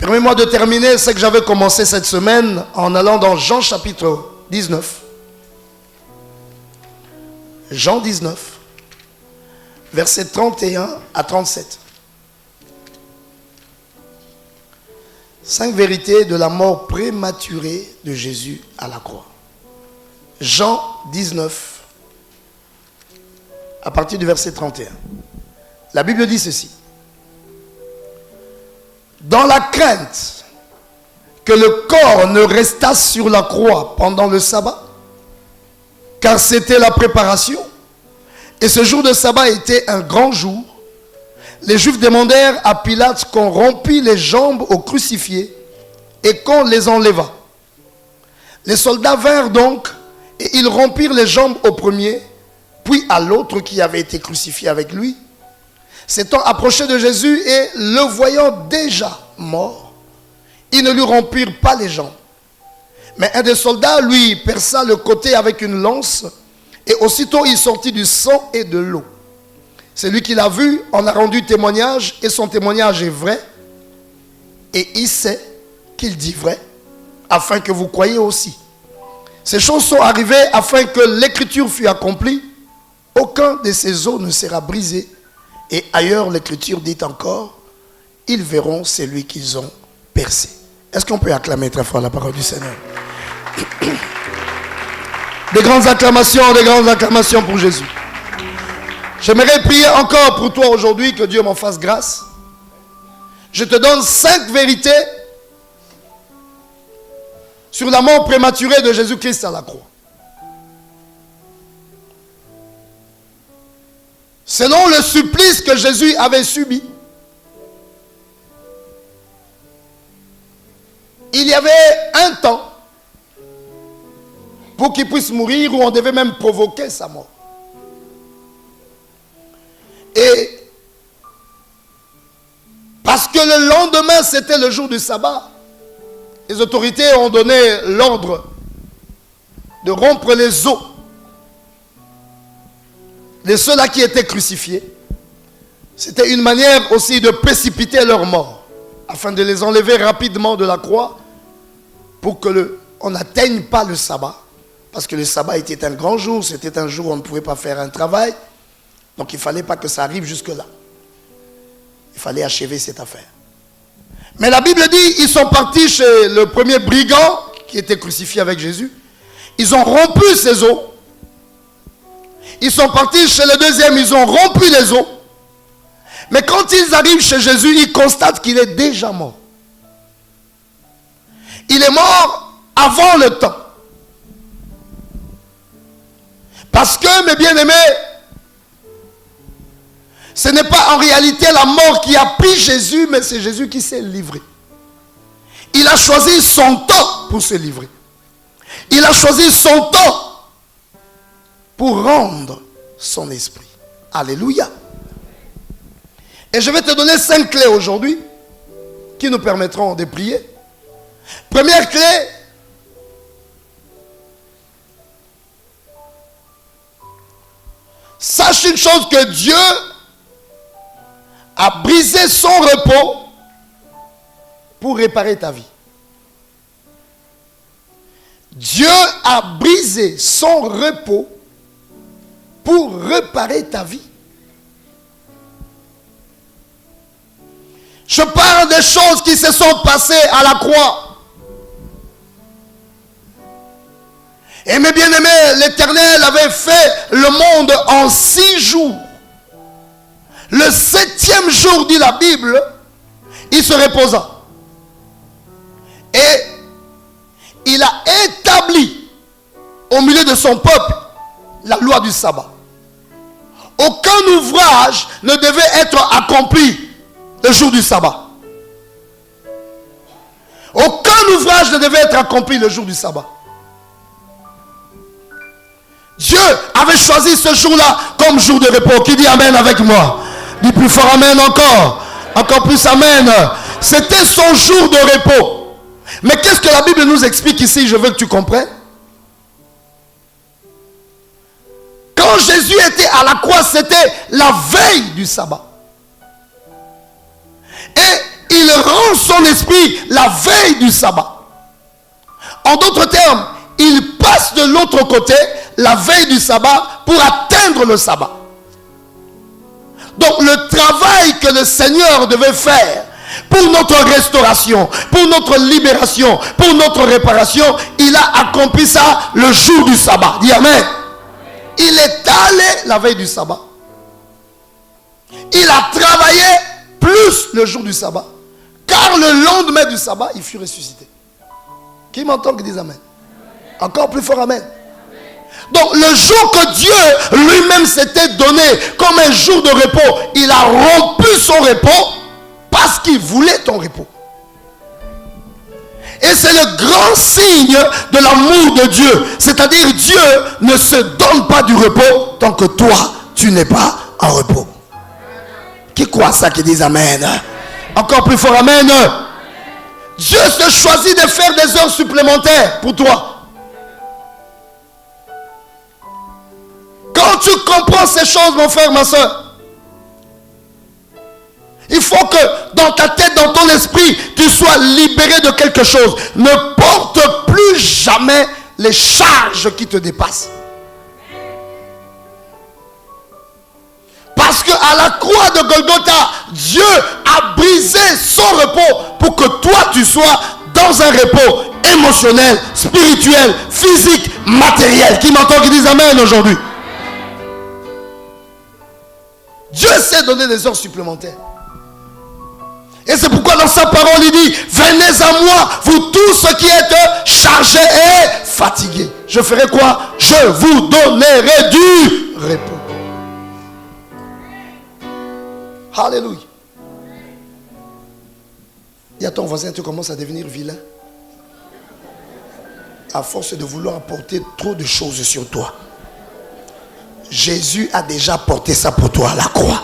Permets-moi de terminer ce que j'avais commencé cette semaine en allant dans Jean chapitre 19. Jean 19, versets 31 à 37. 5 vérités de la mort prématurée de Jésus à la croix. Jean 19, à partir du verset 31. La Bible dit ceci. Dans la crainte que le corps ne restât sur la croix pendant le sabbat, car c'était la préparation, et ce jour de sabbat était un grand jour, les Juifs demandèrent à Pilate qu'on rompît les jambes aux crucifiés et qu'on les enlevât. Les soldats vinrent donc et ils rompirent les jambes au premier, puis à l'autre qui avait été crucifié avec lui. S'étant approchés de Jésus et le voyant déjà mort, ils ne lui rompirent pas les jambes. Mais un des soldats lui perça le côté avec une lance et aussitôt il sortit du sang et de l'eau. Celui qui l'a vu en a rendu témoignage et son témoignage est vrai. Et il sait qu'il dit vrai, afin que vous croyiez aussi. Ces choses sont arrivées afin que l'écriture fût accomplie. Aucun de ces os ne sera brisé. Et ailleurs, l'écriture dit encore, ils verront celui qu'ils ont percé. Est-ce qu'on peut acclamer très fort la parole du Seigneur? Des grandes acclamations pour Jésus. J'aimerais prier encore pour toi aujourd'hui, que Dieu m'en fasse grâce. Je te donne 5 vérités sur la mort prématurée de Jésus-Christ à la croix. Selon le supplice que Jésus avait subi, il y avait un temps pour qu'il puisse mourir, où on devait même provoquer sa mort. Et parce que le lendemain, c'était le jour du sabbat, les autorités ont donné l'ordre de rompre les os de ceux-là qui étaient crucifiés. C'était une manière aussi de précipiter leur mort, afin de les enlever rapidement de la croix, pour que on n'atteigne pas le sabbat. Parce que le sabbat était un grand jour, c'était un jour où on ne pouvait pas faire un travail. Donc il ne fallait pas que ça arrive jusque-là. Il fallait achever cette affaire. Mais la Bible dit, ils sont partis chez le premier brigand qui était crucifié avec Jésus. Ils ont rompu ses os. Ils sont partis chez le deuxième, ils ont rompu les os. Mais quand ils arrivent chez Jésus, ils constatent qu'il est déjà mort. Il est mort avant le temps. Parce que, mes bien-aimés, ce n'est pas en réalité la mort qui a pris Jésus, mais c'est Jésus qui s'est livré. Il a choisi son temps pour se livrer. Il a choisi son temps pour rendre son esprit. Alléluia. Et je vais te donner 5 clés aujourd'hui qui nous permettront de prier. Première clé, sache une chose, que Dieu a brisé son repos pour réparer ta vie. Dieu a brisé son repos pour réparer ta vie. Je parle des choses qui se sont passées à la croix. Et mes bien-aimés, l'Éternel avait fait le monde en 6 jours. Le 7e jour, dit la Bible, il se reposa. Et il a établi au milieu de son peuple la loi du sabbat. Aucun ouvrage ne devait être accompli le jour du sabbat. Aucun ouvrage ne devait être accompli le jour du sabbat. Dieu avait choisi ce jour-là comme jour de repos. Qui dit amen avec moi? Dis plus fort amen encore. Encore plus amen. C'était son jour de repos. Mais qu'est-ce que la Bible nous explique ici? Je veux que tu comprennes. Quand Jésus était à la croix, c'était la veille du sabbat. Et il rend son esprit la veille du sabbat. En d'autres termes, il passe de l'autre côté la veille du sabbat pour atteindre le sabbat. Donc le travail que le Seigneur devait faire pour notre restauration, pour notre libération, pour notre réparation, il a accompli ça le jour du sabbat. Dis Amen. Il est allé la veille du sabbat. Il a travaillé plus le jour du sabbat. Car le lendemain du sabbat, il fut ressuscité. Qui m'entend qui dise Amen? Encore plus fort Amen. Donc le jour que Dieu lui-même s'était donné comme un jour de repos, il a rompu son repos parce qu'il voulait ton repos. Et c'est le grand signe de l'amour de Dieu. C'est-à-dire Dieu ne se donne pas du repos tant que toi, tu n'es pas en repos. Qui croit ça qui dit Amen? Encore plus fort Amen. Dieu se choisit de faire des heures supplémentaires pour toi. Quand tu comprends ces choses, mon frère, ma soeur, il faut que dans ta tête, dans ton esprit, tu sois libéré de quelque chose. Ne porte plus jamais les charges qui te dépassent. Parce qu'à la croix de Golgotha, Dieu a brisé son repos pour que toi tu sois dans un repos émotionnel, spirituel, physique, matériel. Qui m'entend, qui dit Amen aujourd'hui? Dieu s'est donné des heures supplémentaires. Et c'est pourquoi dans sa parole il dit: venez à moi, vous tous ceux qui êtes chargés et fatigués. Je ferai quoi? Je vous donnerai du repos. Alléluia. Il y a ton voisin, tu commences à devenir vilain. À force de vouloir apporter trop de choses sur toi. Jésus a déjà porté ça pour toi à la croix.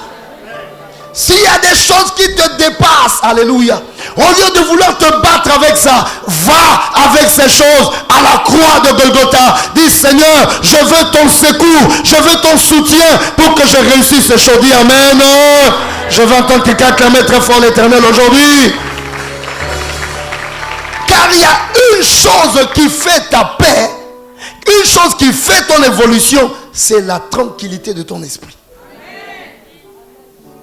S'il y a des choses qui te dépassent, alléluia, au lieu de vouloir te battre avec ça, va avec ces choses à la croix de Golgotha. Dis: Seigneur, je veux ton secours, je veux ton soutien pour que je réussisse ces choses. Dis Amen. Je veux entendre quelqu'un clamer très fort l'Éternel aujourd'hui. Car il y a une chose qui fait ta paix, une chose qui fait ton évolution, c'est la tranquillité de ton esprit.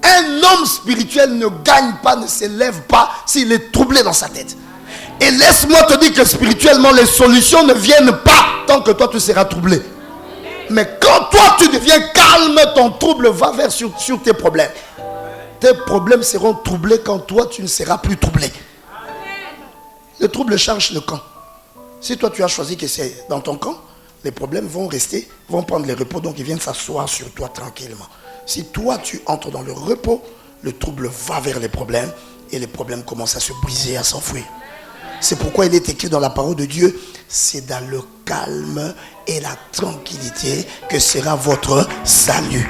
Un homme spirituel ne gagne pas, ne s'élève pas s'il est troublé dans sa tête. Et laisse-moi te dire que spirituellement, les solutions ne viennent pas tant que toi tu seras troublé. Mais quand toi tu deviens calme, ton trouble va vers sur tes problèmes. Tes problèmes seront troublés quand toi tu ne seras plus troublé. Le trouble change le camp. Si toi tu as choisi que c'est dans ton camp, les problèmes vont rester, vont prendre le repos, donc ils viennent s'asseoir sur toi tranquillement. Si toi tu entres dans le repos, le trouble va vers les problèmes et les problèmes commencent à se briser, à s'enfuir. C'est pourquoi il est écrit dans la parole de Dieu: c'est dans le calme et la tranquillité que sera votre salut.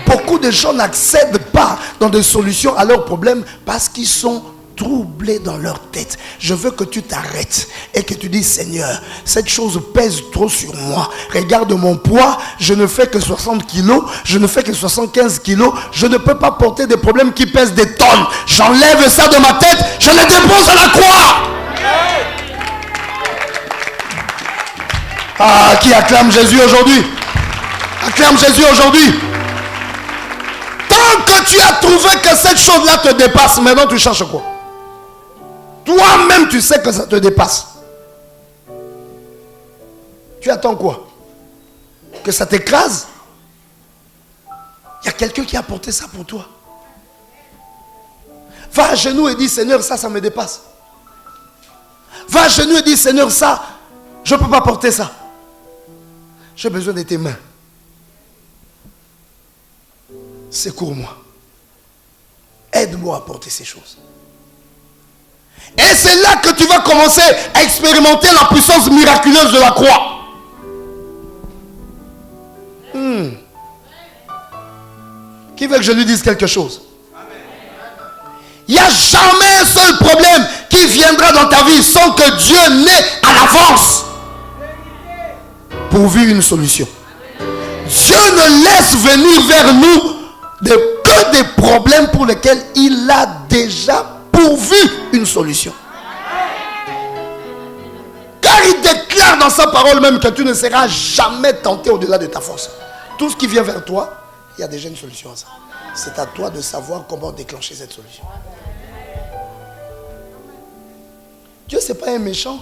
Beaucoup de gens n'accèdent pas dans des solutions à leurs problèmes parce qu'ils sont troublés dans leur tête. Je veux que tu t'arrêtes et que tu dis: Seigneur, cette chose pèse trop sur moi. Regarde mon poids, je ne fais que 60 kilos, je ne fais que 75 kilos, je ne peux pas porter des problèmes qui pèsent des tonnes. J'enlève ça de ma tête, je les dépose à la croix. Ah, qui acclame Jésus aujourd'hui? Acclame Jésus aujourd'hui. Tant que tu as trouvé que cette chose-là te dépasse, maintenant tu cherches quoi? Toi-même, tu sais que ça te dépasse. Tu attends quoi? Que ça t'écrase? Il y a quelqu'un qui a porté ça pour toi. Va à genoux et dis: Seigneur, ça me dépasse. Va à genoux et dis: Seigneur, ça, je ne peux pas porter ça. J'ai besoin de tes mains. Secours-moi. Aide-moi à porter ces choses. Et c'est là que tu vas commencer à expérimenter la puissance miraculeuse de la croix. Qui veut que je lui dise quelque chose? Il n'y a jamais un seul problème qui viendra dans ta vie sans que Dieu n'ait à l'avance pourvu une solution. Dieu ne laisse venir vers nous que des problèmes pour lesquels il a déjà pourvu une solution. Car il déclare dans sa parole même que tu ne seras jamais tenté au-delà de ta force. Tout ce qui vient vers toi, il y a déjà une solution à ça. C'est à toi de savoir comment déclencher cette solution. Dieu, ce n'est pas un méchant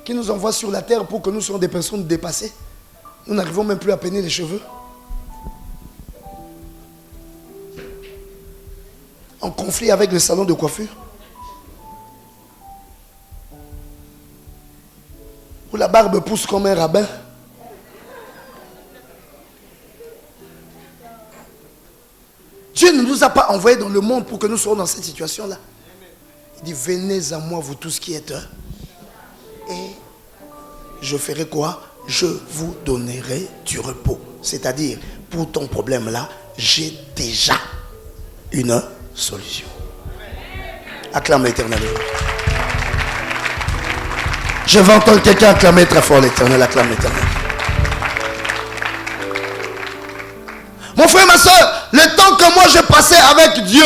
qui nous envoie sur la terre pour que nous soyons des personnes dépassées. Nous n'arrivons même plus à peiner les cheveux. En conflit avec le salon de coiffure. Où la barbe pousse comme un rabbin. Dieu ne nous a pas envoyés dans le monde pour que nous soyons dans cette situation-là. Il dit, venez à moi, vous tous qui êtes. Et je ferai quoi? Je vous donnerai du repos. C'est-à-dire, pour ton problème-là, j'ai déjà une solution. Acclame l'Éternel. Je vais entendre quelqu'un acclamer très fort l'Éternel. Acclame l'Éternel. Mon frère, ma soeur, le temps que moi j'ai passé avec Dieu,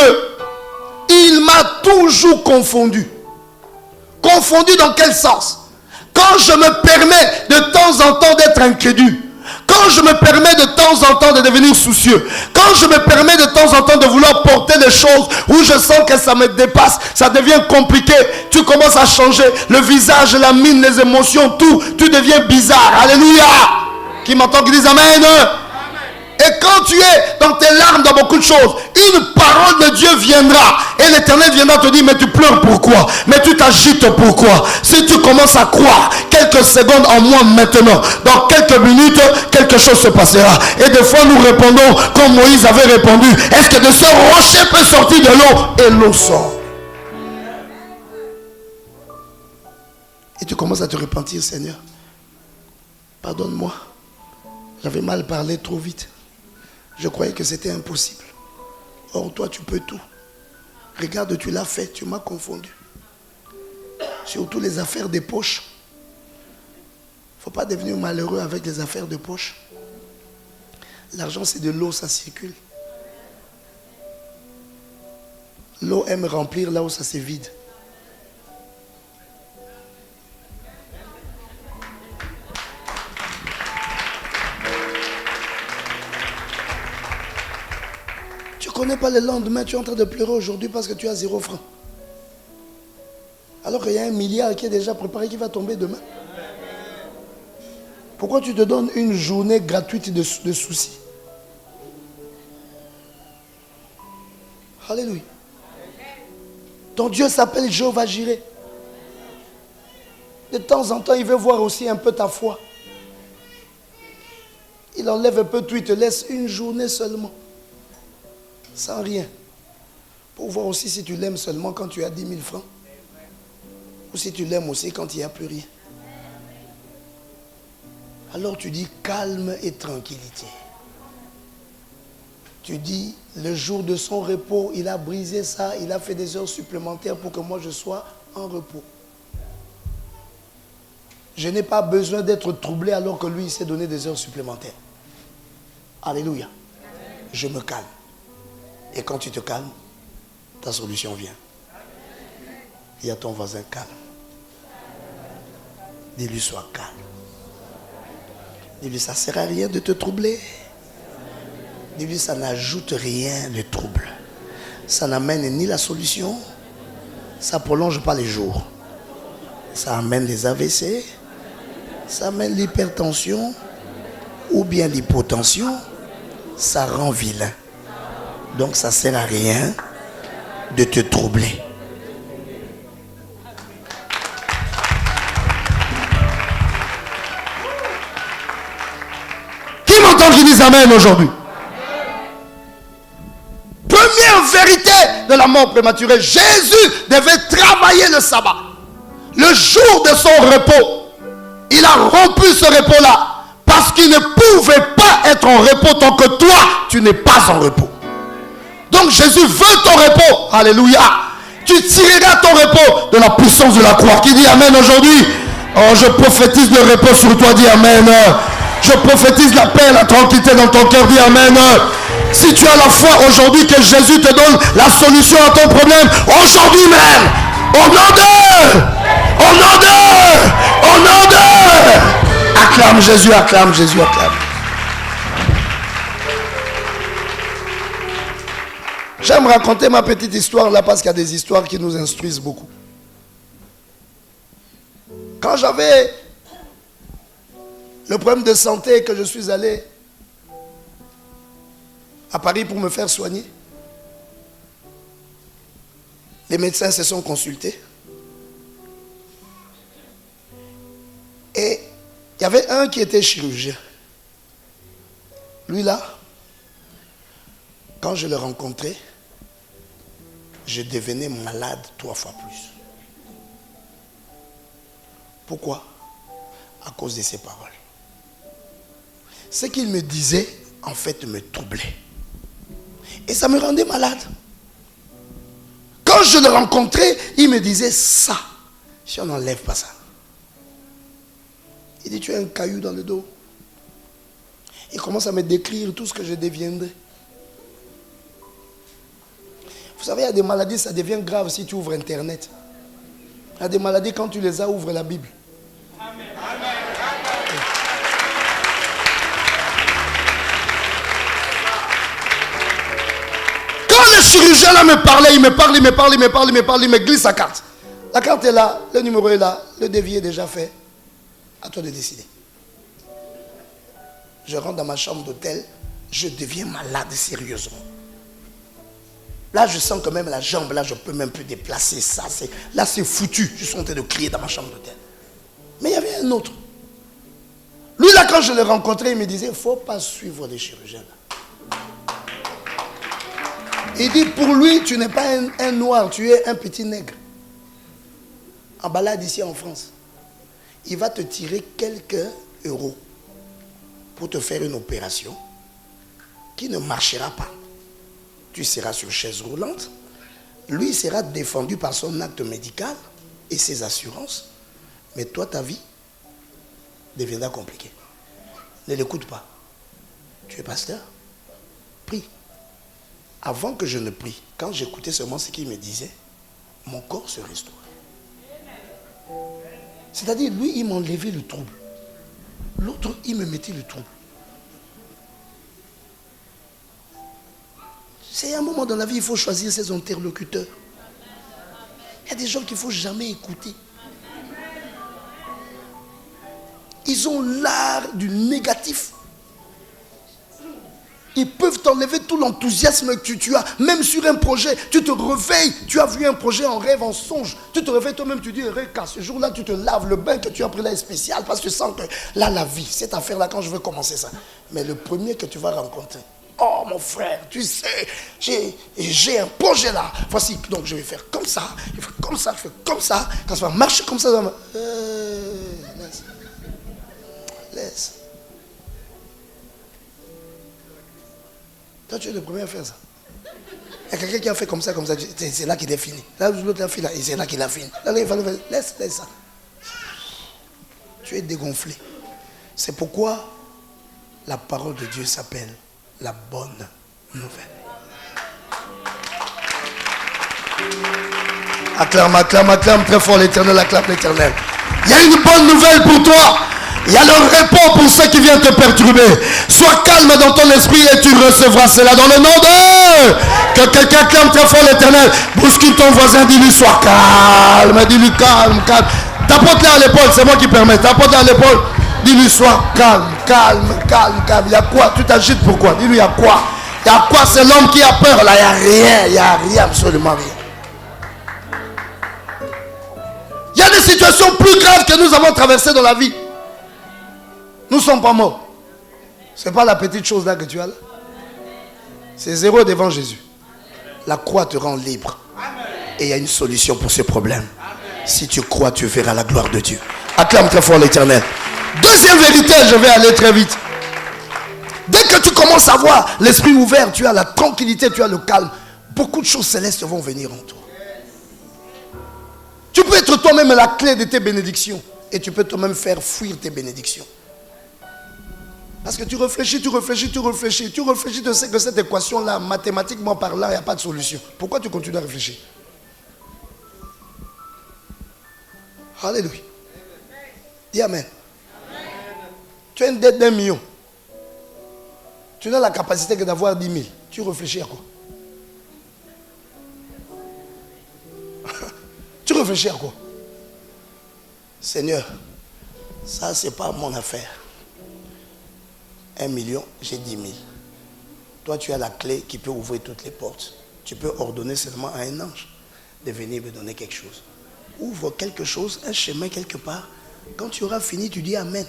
il m'a toujours confondu. Confondu dans quel sens? Quand je me permets de temps en temps d'être incrédule, quand je me permets de temps en temps de devenir soucieux, quand je me permets de temps en temps de vouloir porter des choses où je sens que ça me dépasse, ça devient compliqué, tu commences à changer le visage, la mine, les émotions, tout, tu deviens bizarre. Alléluia. Qui m'entend, qui dit Amen. Et quand tu es dans tes larmes, dans beaucoup de choses, une parole de Dieu viendra. Et l'Éternel viendra te dire, mais tu pleures pourquoi? Mais tu t'agites pourquoi? Si tu commences à croire quelques secondes en moi maintenant, dans quelques minutes, quelque chose se passera. Et des fois nous répondons comme Moïse avait répondu. Est-ce que de ce rocher peut sortir de l'eau? Et l'eau sort. Et tu commences à te repentir, Seigneur. Pardonne-moi. J'avais mal parlé trop vite. Je croyais que c'était impossible. Or, toi, tu peux tout. Regarde, tu l'as fait, tu m'as confondu. Surtout les affaires des poches. Il ne faut pas devenir malheureux avec les affaires de poche. L'argent, c'est de l'eau, ça circule. L'eau aime remplir là où ça se vide. Tu ne connais pas le lendemain, tu es en train de pleurer aujourd'hui parce que tu as 0 francs. Alors qu'il y a 1 milliard qui est déjà préparé, qui va tomber demain. Pourquoi tu te donnes une journée gratuite de soucis? Alléluia. Ton Dieu s'appelle Jéhovah Jireh. De temps en temps, il veut voir aussi un peu ta foi. Il enlève un peu tout, il te laisse une journée seulement. Sans rien. Pour voir aussi si tu l'aimes seulement quand tu as 10 000 francs. Ou si tu l'aimes aussi quand il n'y a plus rien. Alors tu dis calme et tranquillité. Tu dis le jour de son repos, il a brisé ça, il a fait des heures supplémentaires pour que moi je sois en repos. Je n'ai pas besoin d'être troublé alors que lui il s'est donné des heures supplémentaires. Alléluia. Je me calme. Et quand tu te calmes, ta solution vient. Il y a ton voisin calme. Dis-lui, sois calme. Dis-lui, ça ne sert à rien de te troubler. Dis-lui, ça n'ajoute rien le trouble. Ça n'amène ni la solution, ça ne prolonge pas les jours. Ça amène les AVC, ça amène l'hypertension ou bien l'hypotension, ça rend vilain. Donc ça ne sert à rien de te troubler. Qui m'entend qui dit Amen aujourd'hui? Première vérité de la mort prématurée, Jésus devait travailler le sabbat. Le jour de son repos, il a rompu ce repos-là parce qu'il ne pouvait pas être en repos tant que toi, tu n'es pas en repos. Donc Jésus veut ton repos. Alléluia. Tu tireras ton repos de la puissance de la croix. Qui dit Amen aujourd'hui? Oh, je prophétise le repos sur toi. Dis Amen. Je prophétise la paix et la tranquillité dans ton cœur. Dis Amen. Si tu as la foi aujourd'hui que Jésus te donne la solution à ton problème, aujourd'hui même, au nom de, au nom de, au nom de, acclame Jésus, acclame Jésus, acclame. J'aime raconter ma petite histoire là parce qu'il y a des histoires qui nous instruisent beaucoup. Quand j'avais le problème de santé, que je suis allé à Paris pour me faire soigner, les médecins se sont consultés. Et il y avait un qui était chirurgien. Lui là, quand je le rencontrais, je devenais malade 3 fois plus. Pourquoi? À cause de ses paroles. Ce qu'il me disait, en fait, me troublait. Et ça me rendait malade. Quand je le rencontrais, il me disait ça. Si on n'enlève pas ça. Il dit, tu as un caillou dans le dos. Il commence à me décrire tout ce que je deviendrai. Vous savez, il y a des maladies, ça devient grave si tu ouvres Internet. Il y a des maladies, quand tu les as, ouvre la Bible. Amen. Quand le chirurgien là me parlait, il me glisse sa carte. La carte est là, le numéro est là, le devis est déjà fait. À toi de décider. Je rentre dans ma chambre d'hôtel, je deviens malade sérieusement. Là, je sens que même la jambe, là, je ne peux même plus déplacer ça. Là, c'est foutu. Je suis en train de crier dans ma chambre d'hôtel. Mais il y avait un autre. Lui, là, quand je l'ai rencontré, il me disait, il ne faut pas suivre les chirurgiens. Il dit, pour lui, tu n'es pas un noir, tu es un petit nègre. En balade ici en France. Il va te tirer quelques euros pour te faire une opération qui ne marchera pas. Tu seras sur chaise roulante. Lui sera défendu par son acte médical et ses assurances. Mais toi, ta vie deviendra compliquée. Ne l'écoute pas. Tu es pasteur? Prie. Avant que je ne prie, quand j'écoutais seulement ce qu'il me disait, mon corps se restaurait. C'est-à-dire, lui, il m'enlevait le trouble. L'autre, il me mettait le trouble. C'est un moment dans la vie, il faut choisir ses interlocuteurs. Il y a des gens qu'il ne faut jamais écouter. Ils ont l'art du négatif. Ils peuvent t'enlever tout l'enthousiasme que tu as. Même sur un projet, tu te réveilles. Tu as vu un projet en rêve, en songe. Tu te réveilles toi-même, tu dis, Eureka, ce jour-là, tu te laves. Le bain que tu as pris là est spécial parce que tu sens que là, la vie, cette affaire-là, quand je veux commencer ça. Mais le premier que tu vas rencontrer, oh mon frère, tu sais, j'ai un projet là. Voici, donc je vais faire comme ça, je fais comme ça, je fais comme ça. Quand ça va marcher comme ça, ça va... laisse. Toi, tu es le premier à faire ça. Il y a quelqu'un qui a fait comme ça, c'est là qu'il est fini. Là, l'autre a fait là, et c'est là qu'il a fini. Là, il fallait faire, laisse ça. Tu es dégonflé. C'est pourquoi la parole de Dieu s'appelle la bonne nouvelle. Acclame très fort l'Éternel, acclame l'Éternel. Il y a une bonne nouvelle pour toi. Il y a le repos pour ceux qui viennent te perturber. Sois calme dans ton esprit et tu recevras cela dans le nom de... Que quelqu'un acclame très fort l'Éternel. Bouscule ton voisin, dis-lui sois calme. Dis-lui calme. Tapote-le à l'épaule, c'est moi qui permets. Tapote-le à l'épaule. Dis-lui sois calme. Il y a quoi? Tu t'agites pourquoi? Dis-lui il y a quoi? Il y a quoi? C'est l'homme qui a peur là. Il n'y a rien, absolument rien. Il y a des situations plus graves que nous avons traversées dans la vie. Nous ne sommes pas morts. Ce n'est pas la petite chose là que tu as là. C'est zéro devant Jésus. La croix te rend libre. Et il y a une solution pour ce problème. Si tu crois, tu verras la gloire de Dieu. Acclame très fort l'Éternel. Deuxième vérité, je vais aller très vite. Dès que tu commences à voir l'esprit ouvert, tu as la tranquillité, tu as le calme. Beaucoup de choses célestes vont venir en toi. Tu peux être toi-même la clé de tes bénédictions. Et tu peux toi-même faire fuir tes bénédictions. Parce que tu réfléchis, tu sais que cette équation-là, mathématiquement parlant, il n'y a pas de solution. Pourquoi tu continues à réfléchir? Alléluia. Dis Amen. Tu as une dette d'1 million. Tu n'as la capacité que d'avoir 10 000. Tu réfléchis à quoi? Tu réfléchis à quoi? Seigneur, ça c'est pas mon affaire. 1 million, j'ai 10 000. Toi tu as la clé qui peut ouvrir toutes les portes. Tu peux ordonner seulement à un ange de venir me donner quelque chose. Ouvre quelque chose, un chemin quelque part. Quand tu auras fini, tu dis Amen.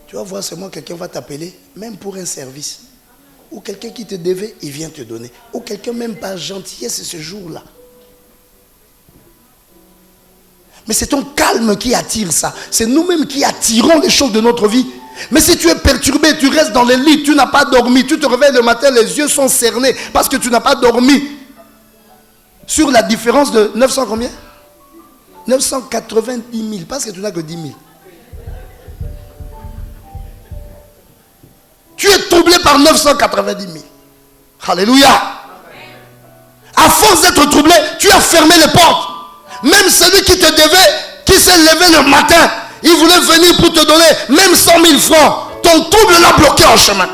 Tu vas voir seulement quelqu'un va t'appeler, même pour un service. Ou quelqu'un qui te devait, il vient te donner. Ou quelqu'un même par gentillesse ce jour-là. Mais c'est ton calme qui attire ça. C'est nous-mêmes qui attirons les choses de notre vie. Mais si tu es perturbé, tu restes dans les lits, tu n'as pas dormi, tu te réveilles le matin, les yeux sont cernés parce que tu n'as pas dormi. Sur la différence de 900 combien? 990 000, parce que tu n'as que 10 000. Tu es troublé par 990 000. Alléluia. À force d'être troublé, tu as fermé les portes. Même celui qui te devait, qui s'est levé le matin, il voulait venir pour te donner même 100 000 francs. Ton trouble l'a bloqué en chemin.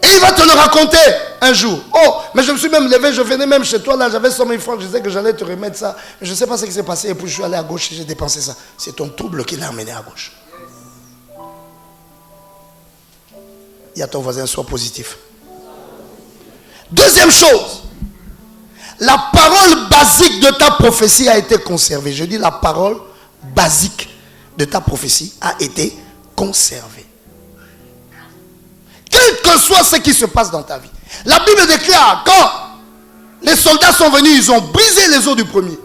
Et il va te le raconter un jour. Oh, mais je me suis même levé, je venais même chez toi, là, j'avais 100 000 francs, je disais que j'allais te remettre ça. Je ne sais pas ce qui s'est passé, et puis je suis allé à gauche et j'ai dépensé ça. C'est ton trouble qui l'a amené à gauche. Dis à ton voisin, sois positif. Deuxième chose, la parole basique de ta prophétie a été conservée. Je dis la parole basique de ta prophétie a été conservée. Quel que soit ce qui se passe dans ta vie. La Bible déclare, quand les soldats sont venus, ils ont brisé les os du premier.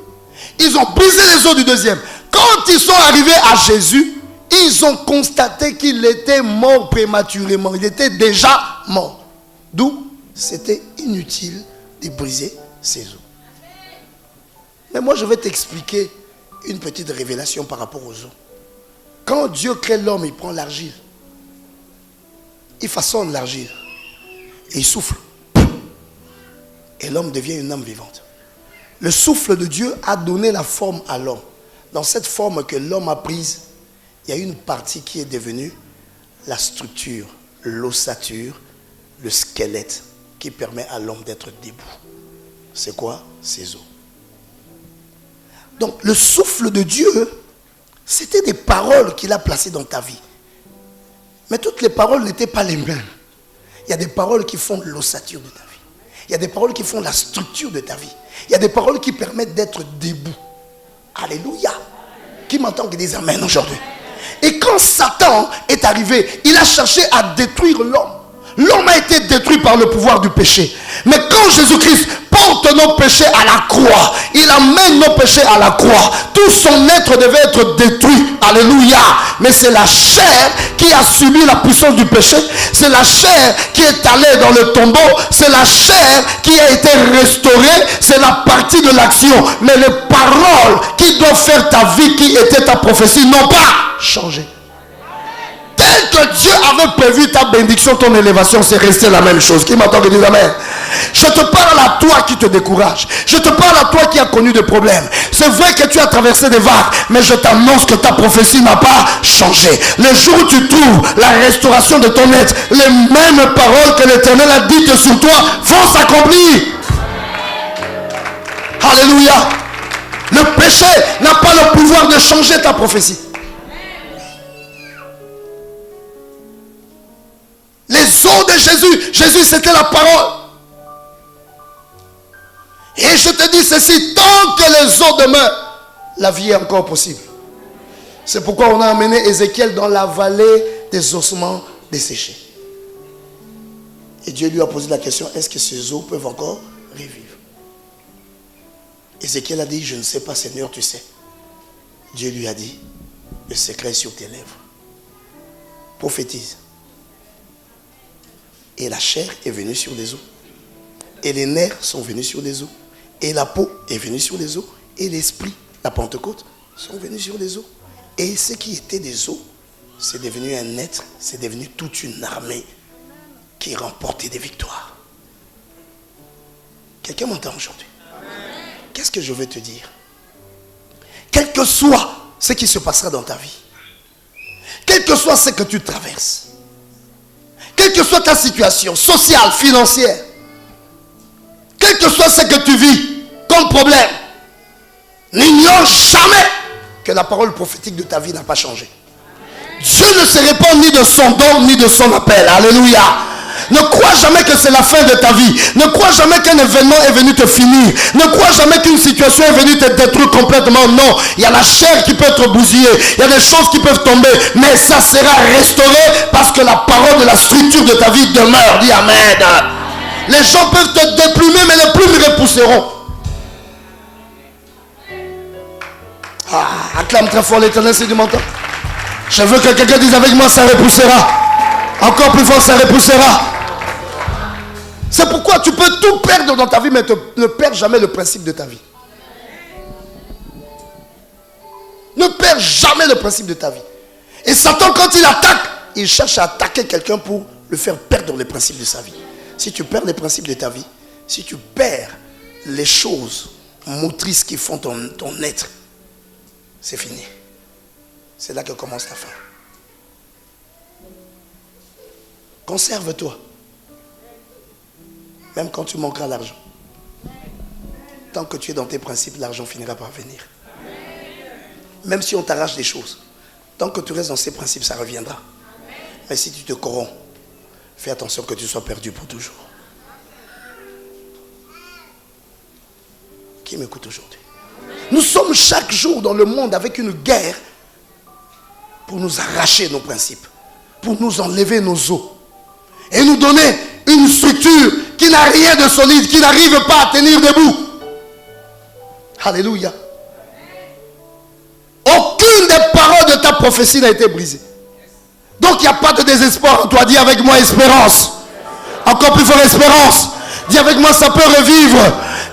Ils ont brisé les os du deuxième. Quand ils sont arrivés à Jésus, ils ont constaté qu'il était mort prématurément. Il était déjà mort. D'où c'était inutile de briser ses os. Mais moi, je vais t'expliquer une petite révélation par rapport aux os. Quand Dieu crée l'homme, il prend l'argile. Il façonne l'argile. Et il souffle. Et l'homme devient une âme vivante. Le souffle de Dieu a donné la forme à l'homme. Dans cette forme que l'homme a prise, il y a une partie qui est devenue la structure, l'ossature, le squelette qui permet à l'homme d'être debout. C'est quoi? Ses os. Donc le souffle de Dieu, c'était des paroles qu'il a placées dans ta vie. Mais toutes les paroles n'étaient pas les mêmes. Il y a des paroles qui font l'ossature de ta vie. Il y a des paroles qui font la structure de ta vie. Il y a des paroles qui permettent d'être debout. Alléluia. Qui m'entend qui dise Amen aujourd'hui? Et quand Satan est arrivé, il a cherché à détruire l'homme. L'homme a été détruit par le pouvoir du péché. Mais quand Jésus-Christ porte nos péchés à la croix, il amène nos péchés à la croix, tout son être devait être détruit. Alléluia. Mais c'est la chair qui a subi la puissance du péché. C'est la chair qui est allée dans le tombeau. C'est la chair qui a été restaurée. C'est la partie de l'action. Mais les paroles qui doivent faire ta vie, qui étaient ta prophétie, n'ont pas changé. Tel que Dieu avait prévu ta bénédiction, ton élévation, c'est resté la même chose. Qui m'entend que dire Amen? Je te parle à toi qui te décourage. Je te parle à toi qui as connu des problèmes. C'est vrai que tu as traversé des vagues, mais je t'annonce que ta prophétie n'a pas changé. Le jour où tu trouves la restauration de ton être, les mêmes paroles que l'Éternel a dites sur toi vont s'accomplir. Alléluia. Le péché n'a pas le pouvoir de changer ta prophétie. Les os de Jésus, Jésus c'était la parole. Et je te dis ceci, tant que les os demeurent, la vie est encore possible. C'est pourquoi on a amené Ézéchiel dans la vallée des ossements desséchés. Et Dieu lui a posé la question, est-ce que ces os peuvent encore revivre? Ézéchiel a dit, je ne sais pas Seigneur, tu sais. Dieu lui a dit, le secret est sur tes lèvres. Prophétise. Et la chair est venue sur les os. Et les nerfs sont venus sur les os. Et la peau est venue sur les os. Et l'esprit, la Pentecôte, sont venus sur les os. Et ce qui était des eaux, c'est devenu un être, c'est devenu toute une armée qui remportait des victoires. Quelqu'un m'entend aujourd'hui? Qu'est-ce que je veux te dire? Quel que soit ce qui se passera dans ta vie, quel que soit ce que tu traverses, quelle que soit ta situation sociale, financière, quel que soit ce que tu vis comme problème, n'ignore jamais que la parole prophétique de ta vie n'a pas changé. Dieu ne se répand ni de son don ni de son appel. Alléluia. Ne crois jamais que c'est la fin de ta vie. Ne crois jamais qu'un événement est venu te finir. Ne crois jamais qu'une situation est venue te détruire complètement. Non, il y a la chair qui peut être bousillée. Il y a des choses qui peuvent tomber. Mais ça sera restauré parce que la parole de la structure de ta vie demeure. Dis Amen. Les gens peuvent te déplumer, mais les plumes repousseront. Acclame très fort l'Éternel si tu m'entends. Je veux que quelqu'un dise avec moi, ça repoussera. Encore plus fort, ça repoussera. C'est pourquoi tu peux tout perdre dans ta vie, mais ne perds jamais le principe de ta vie. Ne perds jamais le principe de ta vie. Et Satan, quand il attaque, il cherche à attaquer quelqu'un pour le faire perdre les principes de sa vie. Si tu perds les principes de ta vie, si tu perds les choses motrices qui font ton être, c'est fini. C'est là que commence la fin. Conserve-toi. Même quand tu manqueras l'argent. Tant que tu es dans tes principes, l'argent finira par venir. Même si on t'arrache des choses, tant que tu restes dans ces principes, ça reviendra. Mais si tu te corromps, fais attention que tu sois perdu pour toujours. Qui m'écoute aujourd'hui? Nous sommes chaque jour dans le monde avec une guerre pour nous arracher nos principes, pour nous enlever nos os et nous donner une structure qui n'a rien de solide, qui n'arrive pas à tenir debout. Alléluia. Aucune des paroles de ta prophétie n'a été brisée. Donc il n'y a pas de désespoir en toi. Dis avec moi espérance. Encore plus fort espérance. Dis avec moi ça peut revivre.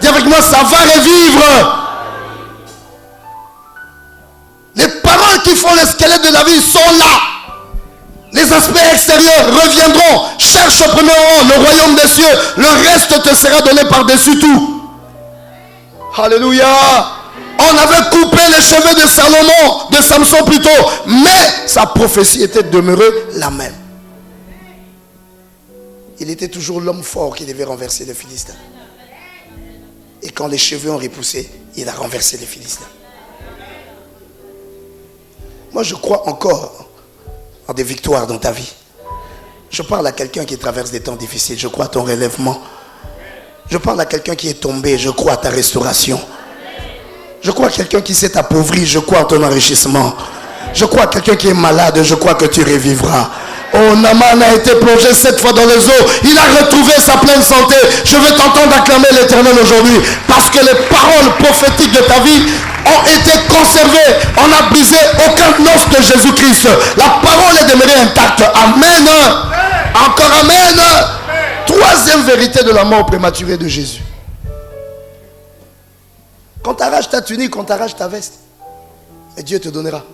Dis avec moi ça va revivre. Les paroles qui font le squelette de la vie sont là. Les aspects extérieurs reviendront. Cherche au premier rang le royaume des cieux. Le reste te sera donné par-dessus tout. Alléluia. On avait coupé les cheveux de Salomon, de Samson plutôt, mais sa prophétie était demeurée la même. Il était toujours l'homme fort qui devait renverser les Philistins. Et quand les cheveux ont repoussé, il a renversé les Philistins. Moi, je crois encore en des victoires dans ta vie. Je parle à quelqu'un qui traverse des temps difficiles. Je crois à ton relèvement. Je parle à quelqu'un qui est tombé. Je crois à ta restauration. Je crois à quelqu'un qui s'est appauvri. Je crois à ton enrichissement. Je crois à quelqu'un qui est malade. Je crois que tu revivras. Oh, Naaman a été plongé 7 fois dans les eaux. Il a retrouvé sa pleine santé. Je veux t'entendre acclamer l'Éternel aujourd'hui. Parce que les paroles prophétiques de ta vie ont été conservées. On n'a brisé aucun os de Jésus-Christ. La parole est demeurée intacte. Amen. Encore amen. Troisième vérité de la mort prématurée de Jésus. Quand tu arraches ta tunique, quand tu arraches ta veste, et Dieu te donnera.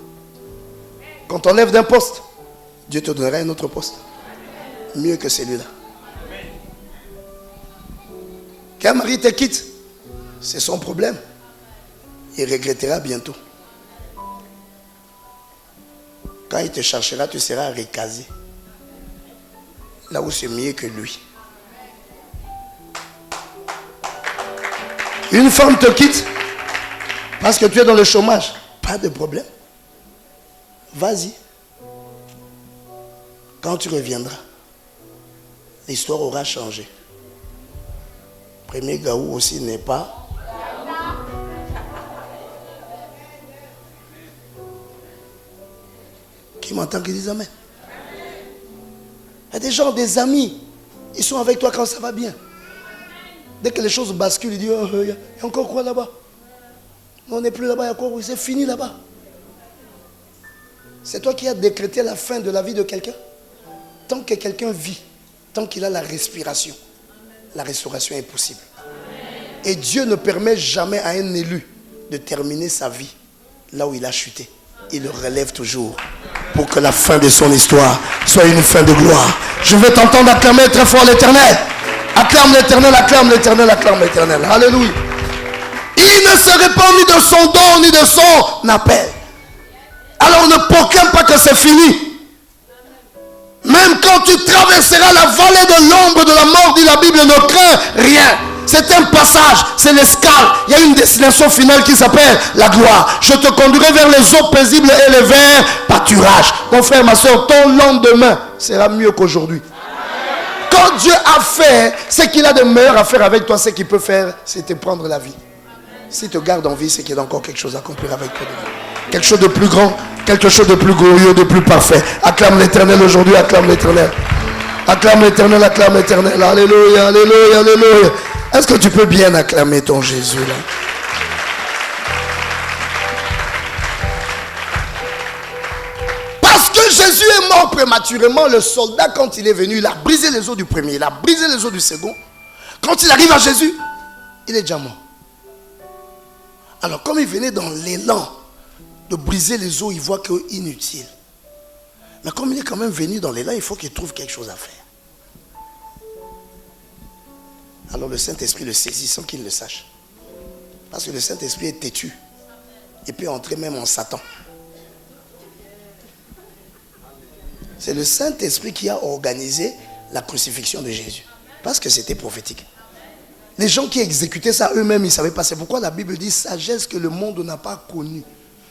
Quand tu enlèves d'un poste, Dieu te donnera un autre poste. Mieux que celui-là. Qu'un mari te quitte, c'est son problème. Il regrettera bientôt. Quand il te cherchera, tu seras recasé. Là où c'est mieux que lui. Une femme te quitte parce que tu es dans le chômage. Pas de problème. Vas-y. Quand tu reviendras, l'histoire aura changé. Premier Gaou aussi n'est pas. Qui m'entend qui dit amen? Il y a des gens, des amis, ils sont avec toi quand ça va bien. Dès que les choses basculent, ils disent oh, il y a encore quoi là-bas? On n'est plus là-bas, il y a quoi? C'est fini là-bas. C'est toi qui as décrété la fin de la vie de quelqu'un. Tant que quelqu'un vit, tant qu'il a la respiration, la restauration est possible. Et Dieu ne permet jamais à un élu de terminer sa vie là où il a chuté. il le relève toujours pour que la fin de son histoire soit une fin de gloire. Je veux t'entendre acclamer très fort l'Éternel. Acclame l'Éternel, acclame l'Éternel, acclame l'Éternel. Alléluia. Il ne se répand ni de son don ni de son appel. Alors ne proclame pas que c'est fini. Même quand tu traverseras la vallée de l'ombre de la mort, dit la Bible, ne crains rien. C'est un passage, c'est l'escale. Il y a une destination finale qui s'appelle la gloire. Je te conduirai vers les eaux paisibles et les verts pâturages. Mon frère, ma soeur, ton lendemain sera mieux qu'aujourd'hui. Quand Dieu a fait ce qu'il a de meilleur à faire avec toi, ce qu'il peut faire, c'est te prendre la vie. S'il te garde en vie, c'est qu'il y a encore quelque chose à accomplir avec toi. Quelque chose de plus grand, quelque chose de plus glorieux, de plus parfait. Acclame l'Éternel aujourd'hui, acclame l'Éternel. Acclame l'Éternel, acclame l'Éternel. Alléluia, alléluia, alléluia. Est-ce que tu peux bien acclamer ton Jésus là? Parce que Jésus est mort prématurément, le soldat, quand il est venu, il a brisé les os du premier, il a brisé les os du second. Quand il arrive à Jésus, il est déjà mort. Alors comme il venait dans l'élan de briser les os, il voit que c'est inutile. Mais comme il est quand même venu dans l'élan, il faut qu'il trouve quelque chose à faire. Alors le Saint-Esprit le saisit sans qu'il le sache. Parce que le Saint-Esprit est têtu. Il peut entrer même en Satan. C'est le Saint-Esprit qui a organisé la crucifixion de Jésus. Parce que c'était prophétique. Les gens qui exécutaient ça eux-mêmes, ils ne savaient pas. C'est pourquoi la Bible dit sagesse que le monde n'a pas connue.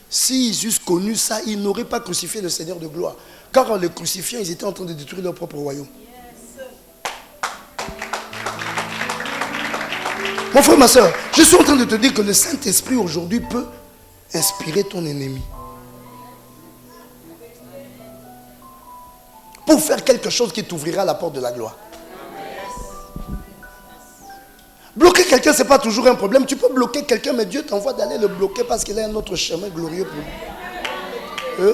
S'ils eussent connu ça, ils n'auraient pas crucifié le Seigneur de gloire. Car en le crucifiant, ils étaient en train de détruire leur propre royaume. Mon frère, ma soeur, je suis en train de te dire que le Saint-Esprit aujourd'hui peut inspirer ton ennemi. Pour faire quelque chose qui t'ouvrira la porte de la gloire. Bloquer quelqu'un, ce n'est pas toujours un problème. Tu peux bloquer quelqu'un, mais Dieu t'envoie d'aller le bloquer parce qu'il a un autre chemin glorieux pour lui.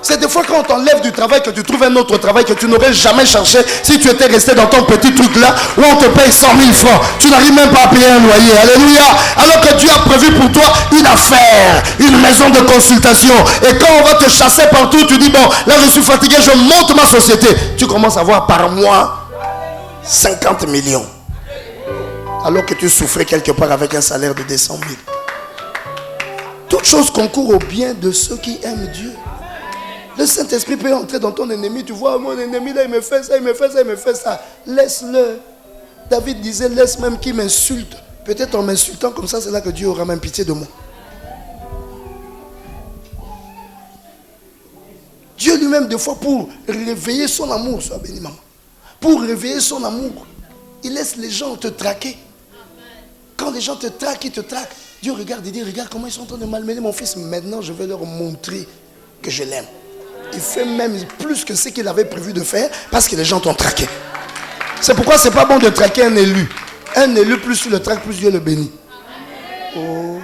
C'est des fois quand on t'enlève du travail que tu trouves un autre travail que tu n'aurais jamais cherché si tu étais resté dans ton petit truc là où on te paye 100 000 francs. Tu n'arrives même pas à payer un loyer. Alléluia. Alors que Dieu a prévu pour toi une affaire, une maison de consultation. Et quand on va te chasser partout, tu dis bon, là je suis fatigué, je monte ma société. Tu commences à avoir par mois 50 millions. Alors que tu souffrais quelque part avec un salaire de 200 000. Toute chose concourt au bien de ceux qui aiment Dieu. Le Saint-Esprit peut entrer dans ton ennemi. Tu vois, mon ennemi là, il me fait ça, il me fait ça, il me fait ça. Laisse-le. David disait, laisse même qu'il m'insulte. Peut-être en m'insultant comme ça, c'est là que Dieu aura même pitié de moi. Dieu lui-même, des fois, pour réveiller son amour, sois béni, maman. Pour réveiller son amour, il laisse les gens te traquer. Quand les gens te traquent, ils te traquent. Dieu regarde et dit, regarde comment ils sont en train de malmener mon fils. Maintenant, je vais leur montrer que je l'aime. Il fait même plus que ce qu'il avait prévu de faire parce que les gens t'ont traqué. C'est pourquoi c'est pas bon de traquer un élu. Un élu, plus tu le traques, plus Dieu le bénit. Oh.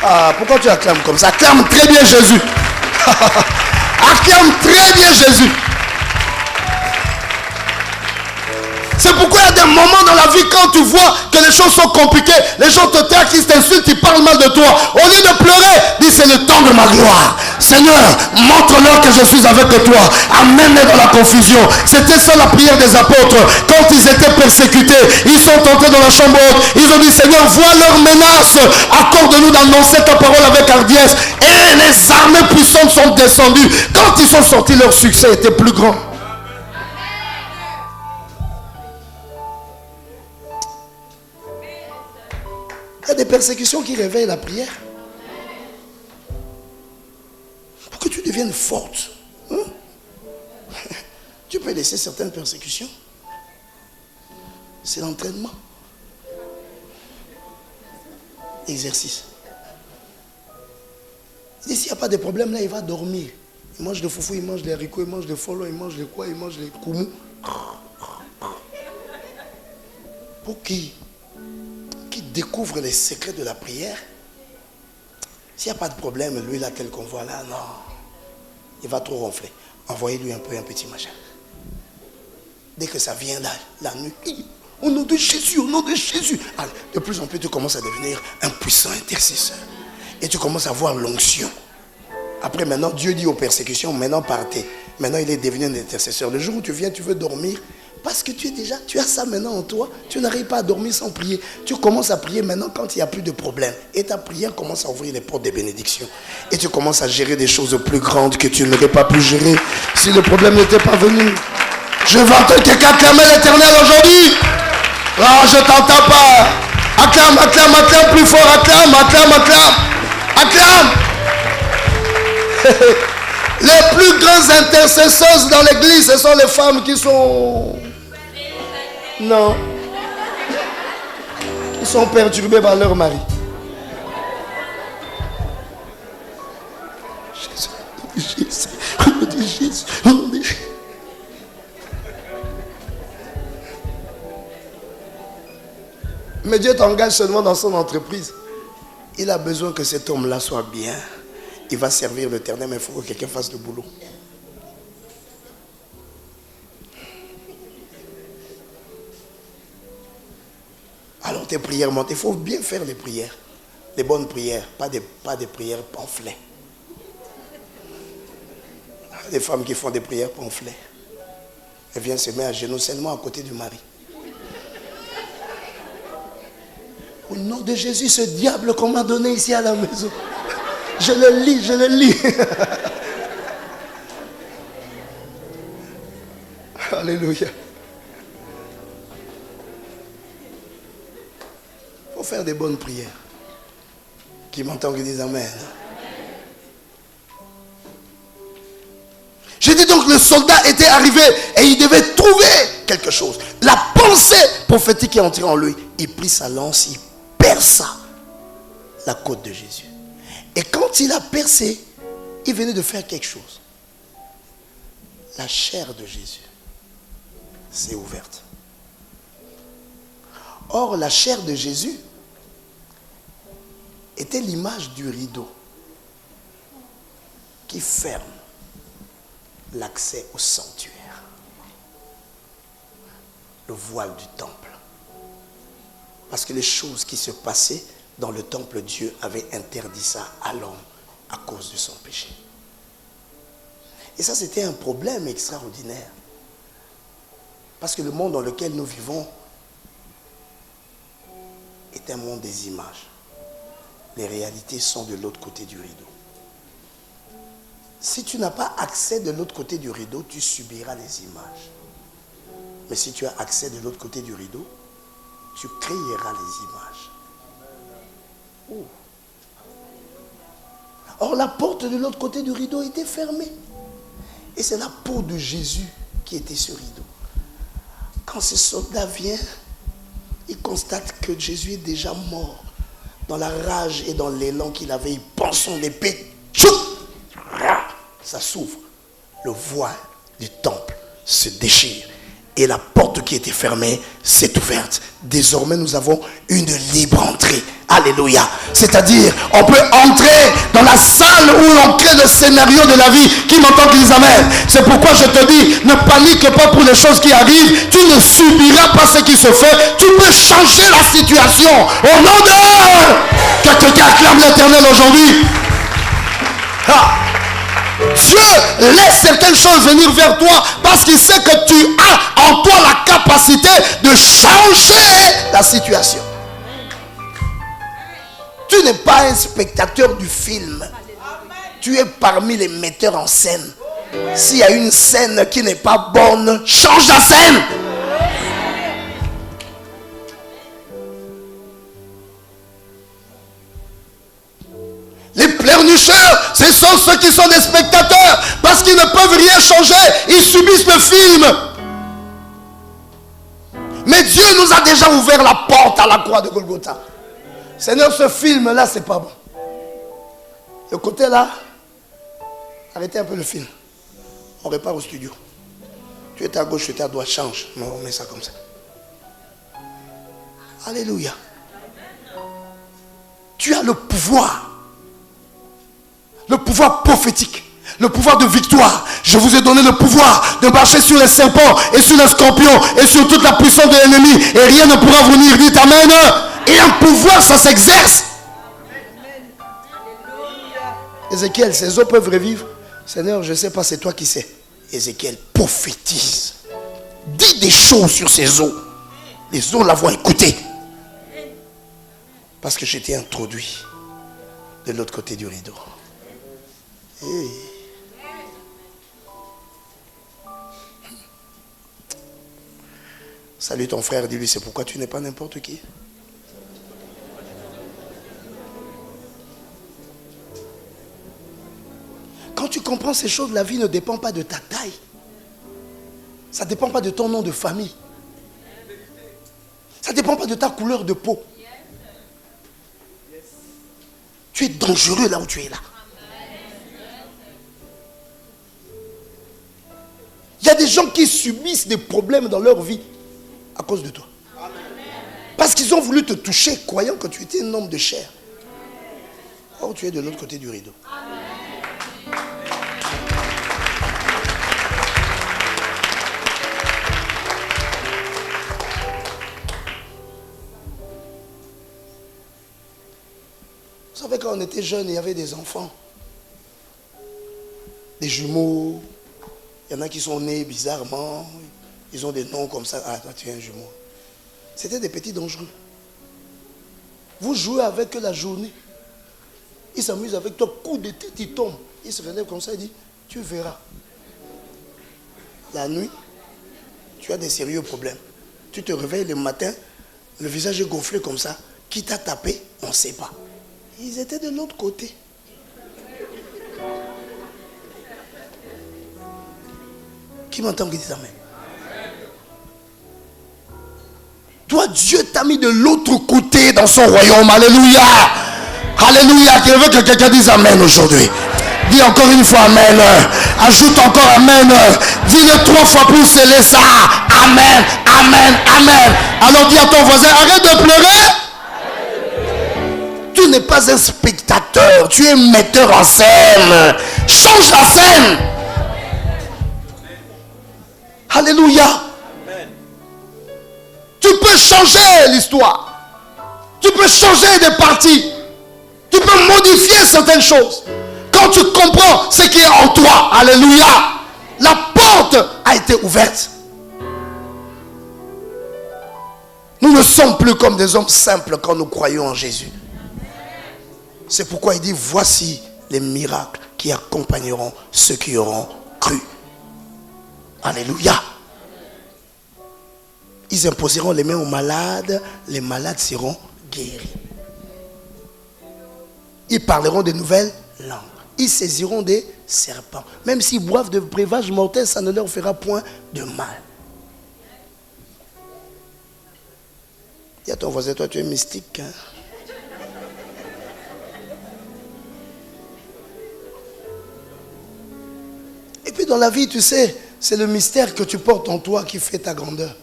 Ah, pourquoi tu acclames comme ça? Acclame très bien Jésus. Acclame très bien Jésus. C'est pourquoi il y a des moments dans la vie quand tu vois que les choses sont compliquées, les gens te traquent, ils t'insultent, ils parlent mal de toi. Au lieu de pleurer, dis c'est le temps de ma gloire. Seigneur, montre-leur que je suis avec toi. Amène-les dans la confusion. C'était ça la prière des apôtres. Quand ils étaient persécutés, ils sont entrés dans la chambre haute. Ils ont dit Seigneur, vois leurs menaces. Accorde-nous d'annoncer ta parole avec hardiesse. Et les armées puissantes sont descendues. Quand ils sont sortis, leur succès était plus grand. Il y a des persécutions qui réveillent la prière. Pour que tu deviennes forte. Hein? Tu peux laisser certaines persécutions. C'est l'entraînement. Exercice. Et s'il n'y a pas de problème, là, il va dormir. Il mange le foufou, il mange les haricots, il mange le follow, il mange les quoi, il mange les koumou. Pour qui découvre les secrets de la prière, s'il n'y a pas de problème, lui là, tel qu'on voit là, non, il va trop ronfler. Envoyez-lui un petit machin. Dès que ça vient là, la nuit, Au nom de Jésus, au nom de Jésus. Allez, de plus en plus, tu commences à devenir un puissant intercesseur. Et tu commences à voir l'onction. Après, maintenant, Dieu dit aux persécutions, maintenant partez. Maintenant, il est devenu un intercesseur. Le jour où tu viens, tu veux dormir. Parce que tu as ça maintenant en toi. Tu n'arrives pas à dormir sans prier. Tu commences à prier maintenant quand il n'y a plus de problème. Et ta prière commence à ouvrir les portes des bénédictions. Et tu commences à gérer des choses plus grandes que tu n'aurais pas pu gérer si le problème n'était pas venu. Je veux entendre quelqu'un acclamer l'Éternel aujourd'hui. Non, je ne t'entends pas. Acclame, acclame, acclame plus fort. Acclame, acclame, acclame. Acclame. Les plus grandes intercesseuses dans l'église, ce sont les femmes qui sont... Non. Qui sont perturbées par leur mari. Jésus, au nom de Jésus, au nom de Jésus. Mais Dieu t'engage seulement dans son entreprise. Il a besoin que cet homme-là soit bien. Il va servir l'Éternel, mais il faut que quelqu'un fasse le boulot. Alors tes prières montent. Il faut bien faire les prières. Les bonnes prières, pas des prières pamphlets. Des femmes qui font des prières pamphlets. Elles viennent se mettre à genoux seulement à côté du mari. Au nom de Jésus, ce diable qu'on m'a donné ici à la maison. Je le lis, je le lis. Alléluia. Il faut faire des bonnes prières. Qui m'entendent, qui disent Amen. J'ai dit donc le soldat était arrivé et il devait trouver quelque chose. La pensée prophétique est entrée en lui. Il prit sa lance, il perça la côte de Jésus. Et quand il a percé, il venait de faire quelque chose. La chair de Jésus s'est ouverte. Or, la chair de Jésus était l'image du rideau qui ferme l'accès au sanctuaire. Le voile du temple. Parce que les choses qui se passaient dans le temple, Dieu avait interdit ça à l'homme à cause de son péché. Et ça, c'était un problème extraordinaire. Parce que le monde dans lequel nous vivons est un monde des images. Les réalités sont de l'autre côté du rideau. Si tu n'as pas accès de l'autre côté du rideau, tu subiras les images. Mais si tu as accès de l'autre côté du rideau, tu créeras les images. Oh. Or, la porte de l'autre côté du rideau était fermée. Et c'est la peau de Jésus qui était ce rideau. Quand ce soldat vient, il constate que Jésus est déjà mort. Dans la rage et dans l'élan qu'il avait, il prend son épée. Ça s'ouvre. Le voile du temple se déchire. Et la porte qui était fermée s'est ouverte. Désormais, nous avons une libre entrée. Alléluia. C'est-à-dire, on peut entrer dans la salle où l'on crée le scénario de la vie. Qui m'entend, qui dit Amen. C'est pourquoi je te dis, ne panique pas pour les choses qui arrivent. Tu ne subiras pas ce qui se fait. Tu peux changer la situation. Au nom de... Que quelqu'un acclame l'Éternel aujourd'hui. Ah. Dieu laisse certaines choses venir vers toi parce qu'il sait que tu as en toi la capacité de changer la situation. Tu n'es pas un spectateur du film. Tu es parmi les metteurs en scène. S'il y a une scène qui n'est pas bonne, change la scène. Les pleurnicheurs, ce sont ceux qui sont des spectateurs parce qu'ils ne peuvent rien changer. Ils subissent le film. Mais Dieu nous a déjà ouvert la porte à la croix de Golgotha. Seigneur, ce film-là, c'est pas bon. Le côté là, arrêtez un peu le film. On repart au studio. Tu étais à gauche, tu étais à droite, change. Mais on met ça comme ça. Alléluia. Tu as le pouvoir. Le pouvoir prophétique, le pouvoir de victoire, Je vous ai donné le pouvoir de marcher sur les serpents et sur les scorpions et sur toute la puissance de l'ennemi. Et rien ne pourra vous nuire. Dites amen. Et un pouvoir, ça s'exerce. Ézéchiel, ces eaux peuvent revivre. Seigneur, je ne sais pas, c'est toi qui sais. Ézéchiel prophétise. Dis des choses sur ces eaux. Les eaux l'avons écouté. Parce que j'étais introduit de l'autre côté du rideau. Hey. Salut ton frère, dis-lui, c'est pourquoi tu n'es pas n'importe qui. Quand tu comprends ces choses, la vie ne dépend pas de ta taille. Ça ne dépend pas de ton nom de famille. Ça ne dépend pas de ta couleur de peau. Tu es dangereux là où tu es là. Il y a des gens qui subissent des problèmes dans leur vie à cause de toi. Parce qu'ils ont voulu te toucher croyant que tu étais un homme de chair. Or tu es de l'autre côté du rideau. Vous savez, quand on était jeune, il y avait des enfants, des jumeaux. Il y en a qui sont nés bizarrement. Ils ont des noms comme ça. Ah, toi, tu es un jumeau. C'était des petits dangereux. Vous jouez avec eux la journée. Ils s'amusent avec toi. Coup de tête, ils tombent. Ils se relèvent comme ça et disent, tu verras. La nuit, tu as des sérieux problèmes. Tu te réveilles le matin, le visage est gonflé comme ça. Qui t'a tapé, on ne sait pas. Ils étaient de l'autre côté. Qui m'entend qui dit amen? Toi, Dieu t'a mis de l'autre côté dans son royaume. Alléluia. Alléluia. Je veux que quelqu'un dise amen aujourd'hui. Dis encore une fois amen. Ajoute encore amen. Dis-le 3 fois plus scellé ça. Amen. Amen. Amen. Alors dis à ton voisin, arrête de pleurer. Tu n'es pas un spectateur, tu es metteur en scène. Change la scène. Alléluia. Amen. Tu peux changer l'histoire. Tu peux changer des parties. Tu peux modifier certaines choses. Quand tu comprends ce qui est en toi. Alléluia. La porte a été ouverte. Nous ne sommes plus comme des hommes simples quand nous croyons en Jésus. C'est pourquoi il dit, voici les miracles qui accompagneront ceux qui auront cru. Alléluia. Ils imposeront les mains aux malades, les malades seront guéris. Ils parleront de nouvelles langues. Ils saisiront des serpents. Même s'ils boivent de breuvages mortels, ça ne leur fera point de mal. Dis à ton voisin, toi tu es mystique. Hein? Et puis dans la vie, tu sais, c'est le mystère que tu portes en toi qui fait ta grandeur.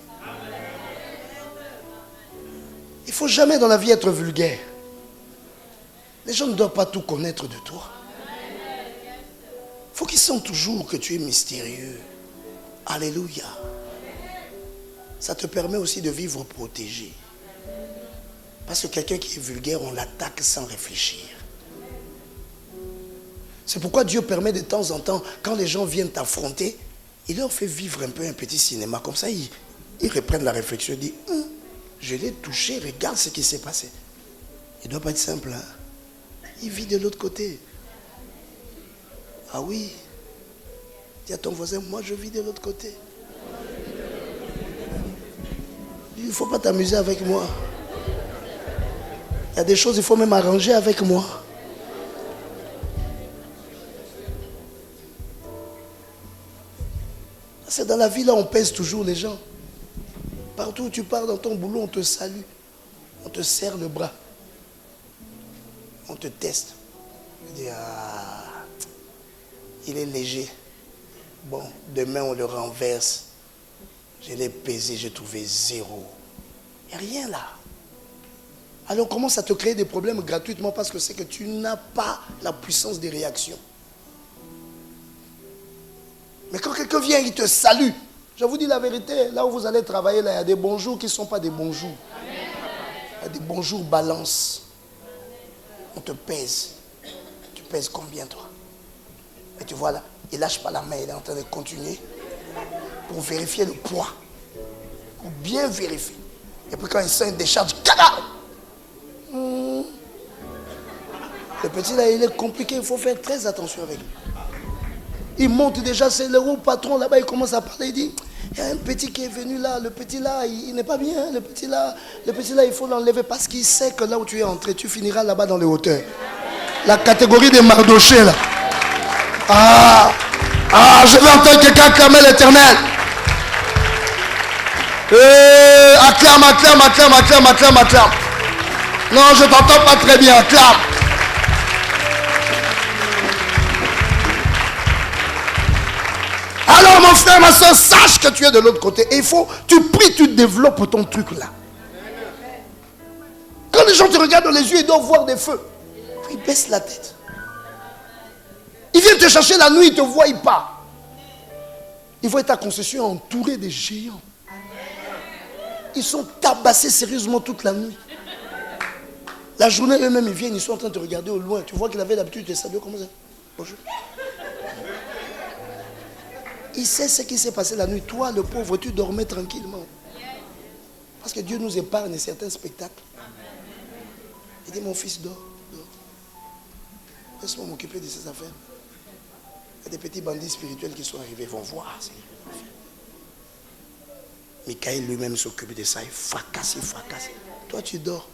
Il ne faut jamais dans la vie être vulgaire. Les gens ne doivent pas tout connaître de toi. Il faut qu'ils sentent toujours que tu es mystérieux. Alléluia. Ça te permet aussi de vivre protégé. Parce que quelqu'un qui est vulgaire, on l'attaque sans réfléchir. C'est pourquoi Dieu permet de temps en temps, quand les gens viennent t'affronter, il leur fait vivre un peu un petit cinéma. Comme ça, ils reprennent la réflexion et disent, je l'ai touché, regarde ce qui s'est passé. Il ne doit pas être simple. Hein? Il vit de l'autre côté. Ah oui. Dis à ton voisin, moi je vis de l'autre côté. Il ne faut pas t'amuser avec moi. Il y a des choses, il faut même arranger avec moi. C'est dans la vie là, on pèse toujours les gens. Partout où tu pars dans ton boulot, on te salue. On te serre le bras. On te teste. On dit, ah, il est léger. Bon, demain on le renverse. Je l'ai pesé, j'ai trouvé 0. Il n'y a rien là. Alors on commence à te créer des problèmes gratuitement parce que c'est que tu n'as pas la puissance des réactions. Mais quand quelqu'un vient, il te salue. Je vous dis la vérité, là où vous allez travailler, là, il y a des bonjours qui ne sont pas des bonjours. Il y a des bonjours balance. On te pèse. Tu pèses combien, toi? Et tu vois là, il ne lâche pas la main, il est en train de continuer pour vérifier le poids. Pour bien vérifier. Et puis quand il sent une décharge, le petit là, il est compliqué, il faut faire très attention avec lui. Il monte déjà, c'est le haut patron là-bas, il commence à parler, il dit, il y a un petit qui est venu là, le petit là, il n'est pas bien, le petit là, il faut l'enlever parce qu'il sait que là où tu es entré, tu finiras là-bas dans les hauteurs. La catégorie des Mardochés là. Je vais entendre quelqu'un acclamer l'Éternel. Acclame. Non, je t'entends pas très bien, acclame. Alors mon frère, ma soeur, sache que tu es de l'autre côté. Et il faut, tu pries, tu développes ton truc là. Quand les gens te regardent dans les yeux, ils doivent voir des feux. Puis ils baissent la tête. Ils viennent te chercher la nuit, ils ne te voient pas. Ils voient ta concession entourée des géants. Ils sont tabassés sérieusement toute la nuit. La journée, eux-mêmes, ils viennent, ils sont en train de te regarder au loin. Tu vois qu'il avait l'habitude de saluer comme ça. Bonjour. Il sait ce qui s'est passé la nuit. Toi, le pauvre, tu dormais tranquillement. Parce que Dieu nous épargne certains spectacles. Il dit, mon fils, dors. Laisse-moi m'occuper de ces affaires. Il y a des petits bandits spirituels qui sont arrivés, ils vont voir. Michael lui-même s'occupe de ça, il fracasse. Toi, tu dors.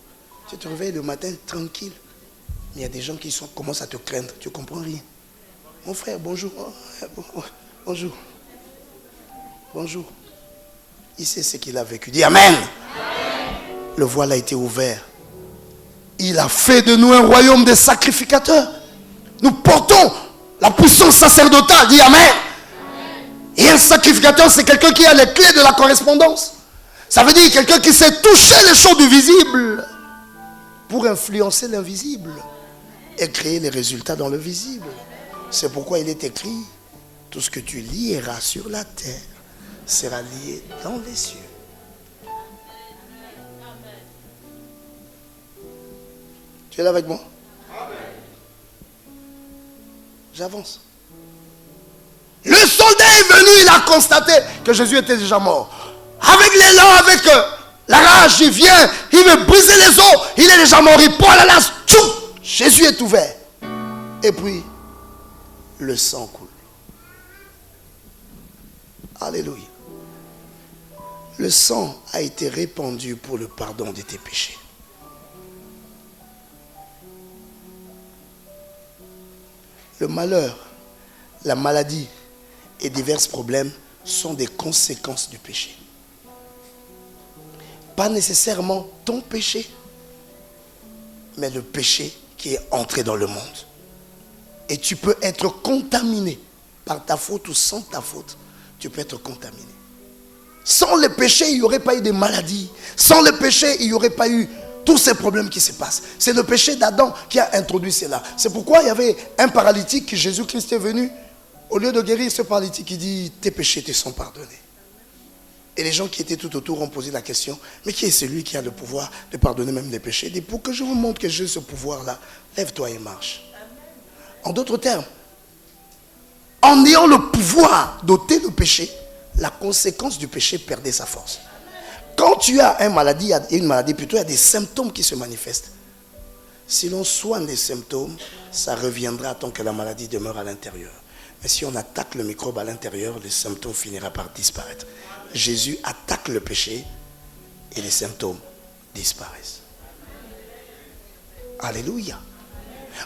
Tu te réveilles le matin tranquille. Mais il y a des gens qui commencent à te craindre. Tu ne comprends rien. Mon frère, bonjour. Bonjour. Il sait ce qu'il a vécu. Dis Amen. Le voile a été ouvert. Il a fait de nous un royaume de sacrificateurs. Nous portons la puissance sacerdotale. Dis Amen. Et un sacrificateur, c'est quelqu'un qui a les clés de la correspondance. Ça veut dire quelqu'un qui sait toucher les choses du visible pour influencer l'invisible et créer les résultats dans le visible. C'est pourquoi il est écrit, tout ce que tu lieras sur la terre sera lié dans les cieux. Tu es là avec moi? J'avance. Le soldat est venu, il a constaté que Jésus était déjà mort. Avec l'élan, avec la rage, il vient, il veut briser les os, il est déjà mort, il prend la lance, tchou, Jésus est ouvert. Et puis, le sang coule. Alléluia. Le sang a été répandu pour le pardon de tes péchés. Le malheur, la maladie et divers problèmes sont des conséquences du péché. Pas nécessairement ton péché, mais le péché qui est entré dans le monde. Et tu peux être contaminé par ta faute ou sans ta faute. Tu peux être contaminé. Sans le péché, il n'y aurait pas eu de maladie. Sans le péché, il n'y aurait pas eu tous ces problèmes qui se passent. C'est le péché d'Adam qui a introduit cela. C'est pourquoi il y avait un paralytique, Jésus-Christ est venu. Au lieu de guérir ce paralytique, il dit, tes péchés te sont pardonnés. Et les gens qui étaient tout autour ont posé la question, mais qui est celui qui a le pouvoir de pardonner même les péchés? Il dit, pour que je vous montre que j'ai ce pouvoir-là, lève-toi et marche. En d'autres termes, en ayant le pouvoir d'ôter le péché, la conséquence du péché perdait sa force. Quand tu as une maladie, plutôt, il y a des symptômes qui se manifestent. Si l'on soigne les symptômes, ça reviendra tant que la maladie demeure à l'intérieur. Mais si on attaque le microbe à l'intérieur, les symptômes finiront par disparaître. Jésus attaque le péché et les symptômes disparaissent. Alléluia.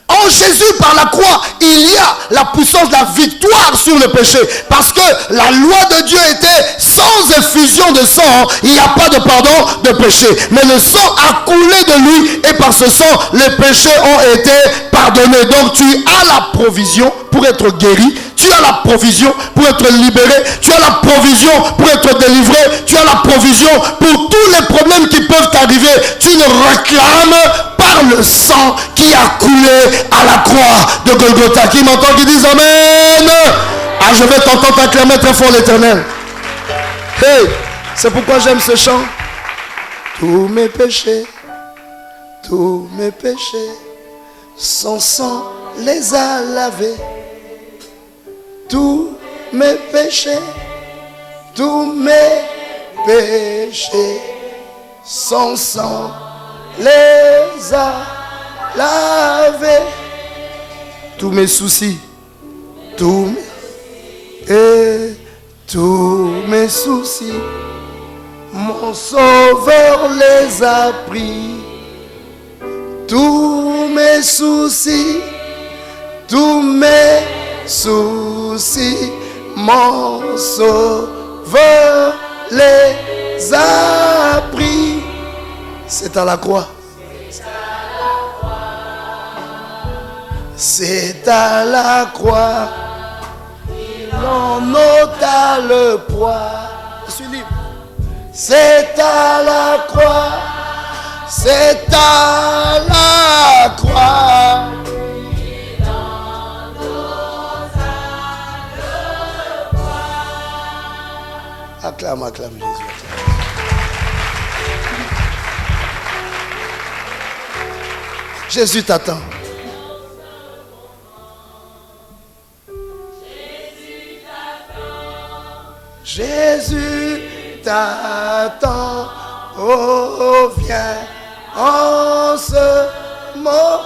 En Jésus, par la croix, il y a la puissance de la victoire sur le péché. Parce que la loi de Dieu était sans effusion de sang, il n'y a pas de pardon de péché. Mais le sang a coulé de lui et par ce sang, les péchés ont été pardonnés. Donc tu as la provision pour être guéri. Tu as la provision pour être libéré. Tu as la provision pour être délivré. Tu as la provision pour tous les problèmes qui peuvent t'arriver. Tu ne réclames par le sang qui a coulé à la croix de Golgotha. Qui m'entend, qui dit Amen. Ah, je vais t'entendre acclamer très fort l'Éternel. Hey, c'est pourquoi j'aime ce chant. Tous mes péchés, son sang les a lavés. Tous mes péchés, son sang les a lavés. Tous mes soucis, tous mes soucis, mon sauveur les a pris. Tous mes soucis, mon sauveur les a pris. C'est à la croix. C'est à la croix. Il en ôta le poids. Je suis libre. C'est à la croix. C'est à la croix. Il en ôta le poids. Acclame, acclame Jésus. Jésus t'attend. Jésus t'attend, oh viens en ce moment.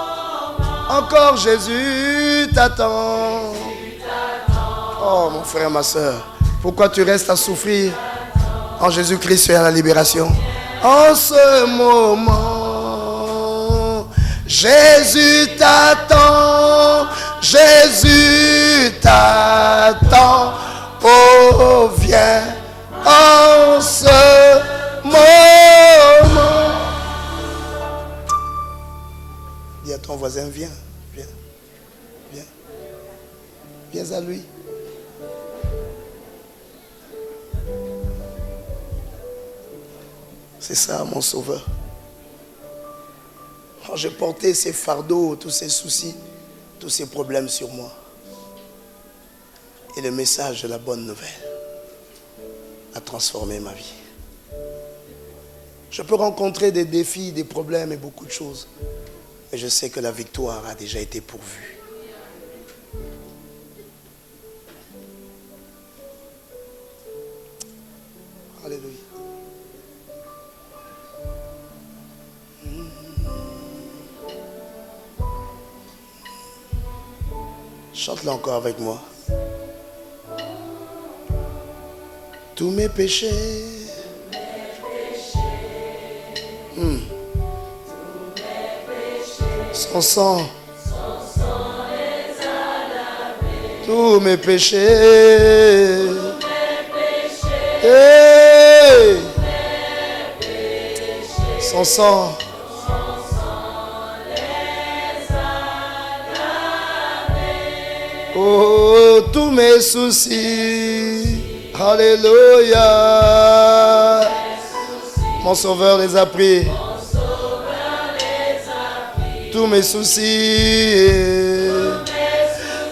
Encore Jésus t'attend. Oh mon frère, ma soeur, pourquoi tu restes à souffrir? En Jésus-Christ, tu es à la libération. En ce moment, Jésus t'attend, Jésus t'attend. Oh, viens en ce moment. Dis à ton voisin, viens, viens, viens. Viens à lui. C'est ça, mon sauveur. Oh, j'ai porté ces fardeaux, tous ces soucis, tous ces problèmes sur moi. Et le message de la bonne nouvelle a transformé ma vie. Je peux rencontrer des défis, des problèmes et beaucoup de choses. Mais je sais que la victoire a déjà été pourvue. Alléluia. Chante-le encore avec moi. Tous mes péchés, son sang les a lavés. Tous mes péchés, hey. Son sang les a lavés. Oh, tous mes soucis. Alléluia. Mon sauveur les a pris. Tous mes soucis.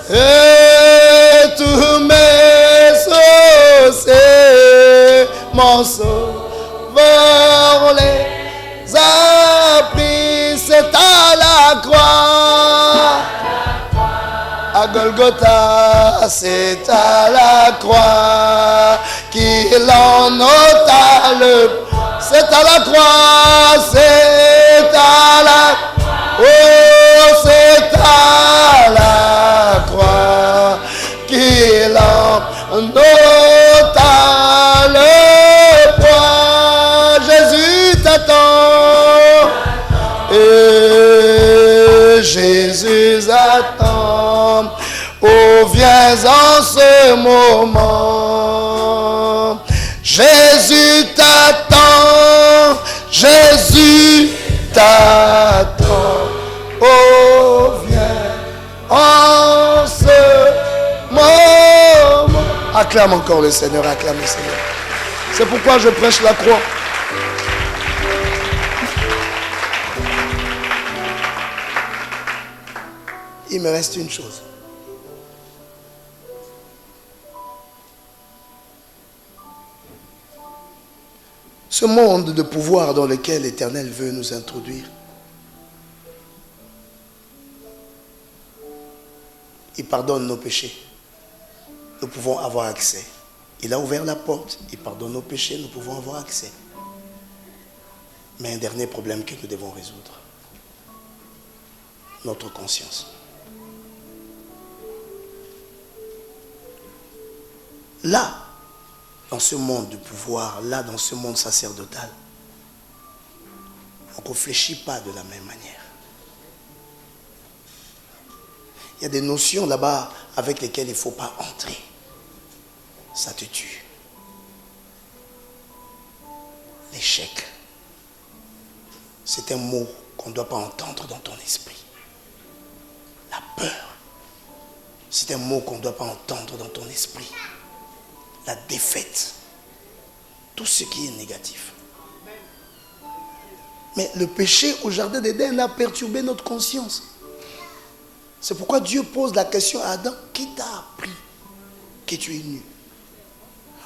Et tous mes soucis. Mon sauveur les a pris. C'est à la croix. À Golgotha, c'est à la croix qu'il en ôta le. C'est à la croix, c'est à la. Oh, c'est à la croix qu'il en ôta le poids. Jésus t'attend. Et Jésus attend. Oh, viens en ce moment. Jésus t'attend. Jésus t'attend. Oh, viens en ce moment. Acclame encore le Seigneur, acclame le Seigneur. C'est pourquoi je prêche la croix. Il me reste une chose. Ce monde de pouvoir dans lequel l'Éternel veut nous introduire, il pardonne nos péchés. Nous pouvons avoir accès. Il a ouvert la porte, il pardonne nos péchés, nous pouvons avoir accès. Mais un dernier problème que nous devons résoudre, notre conscience. Là, dans ce monde du pouvoir, là, dans ce monde sacerdotal, on ne réfléchit pas de la même manière. Il y a des notions là-bas avec lesquelles il ne faut pas entrer. Ça te tue. L'échec. C'est un mot qu'on ne doit pas entendre dans ton esprit. La peur. C'est un mot qu'on ne doit pas entendre dans ton esprit. La défaite. Tout ce qui est négatif. Mais le péché au jardin d'Éden a perturbé notre conscience. C'est pourquoi Dieu pose la question à Adam, qui t'a appris que tu es nu?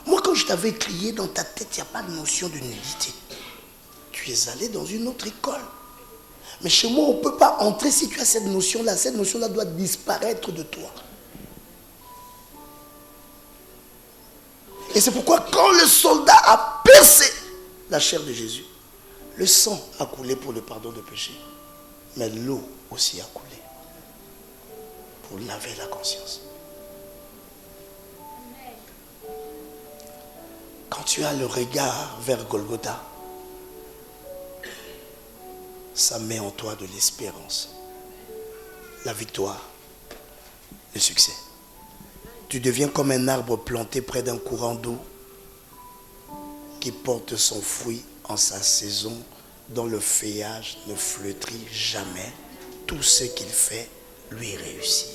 Moi, quand je t'avais crié dans ta tête, il n'y a pas de notion de nudité. Tu es allé dans une autre école. Mais chez moi, on ne peut pas entrer si tu as cette notion-là. Cette notion-là doit disparaître de toi. Et c'est pourquoi quand le soldat a percé la chair de Jésus, le sang a coulé pour le pardon de péché. Mais l'eau aussi a coulé pour laver la conscience. Quand tu as le regard vers Golgotha, ça met en toi de l'espérance, la victoire, le succès. Tu deviens comme un arbre planté près d'un courant d'eau qui porte son fruit en sa saison, dont le feuillage ne flétrit jamais. Tout ce qu'il fait lui réussit.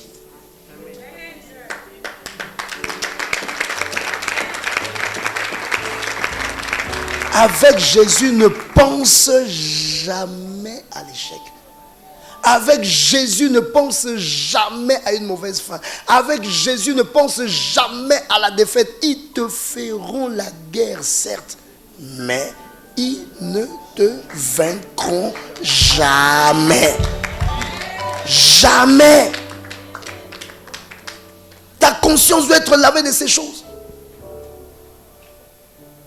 Avec Jésus, ne pense jamais à l'échec. Avec Jésus, ne pense jamais à une mauvaise fin. Avec Jésus, ne pense jamais à la défaite. Ils te feront la guerre, certes, mais ils ne te vaincront jamais. Jamais. Ta conscience doit être lavée de ces choses.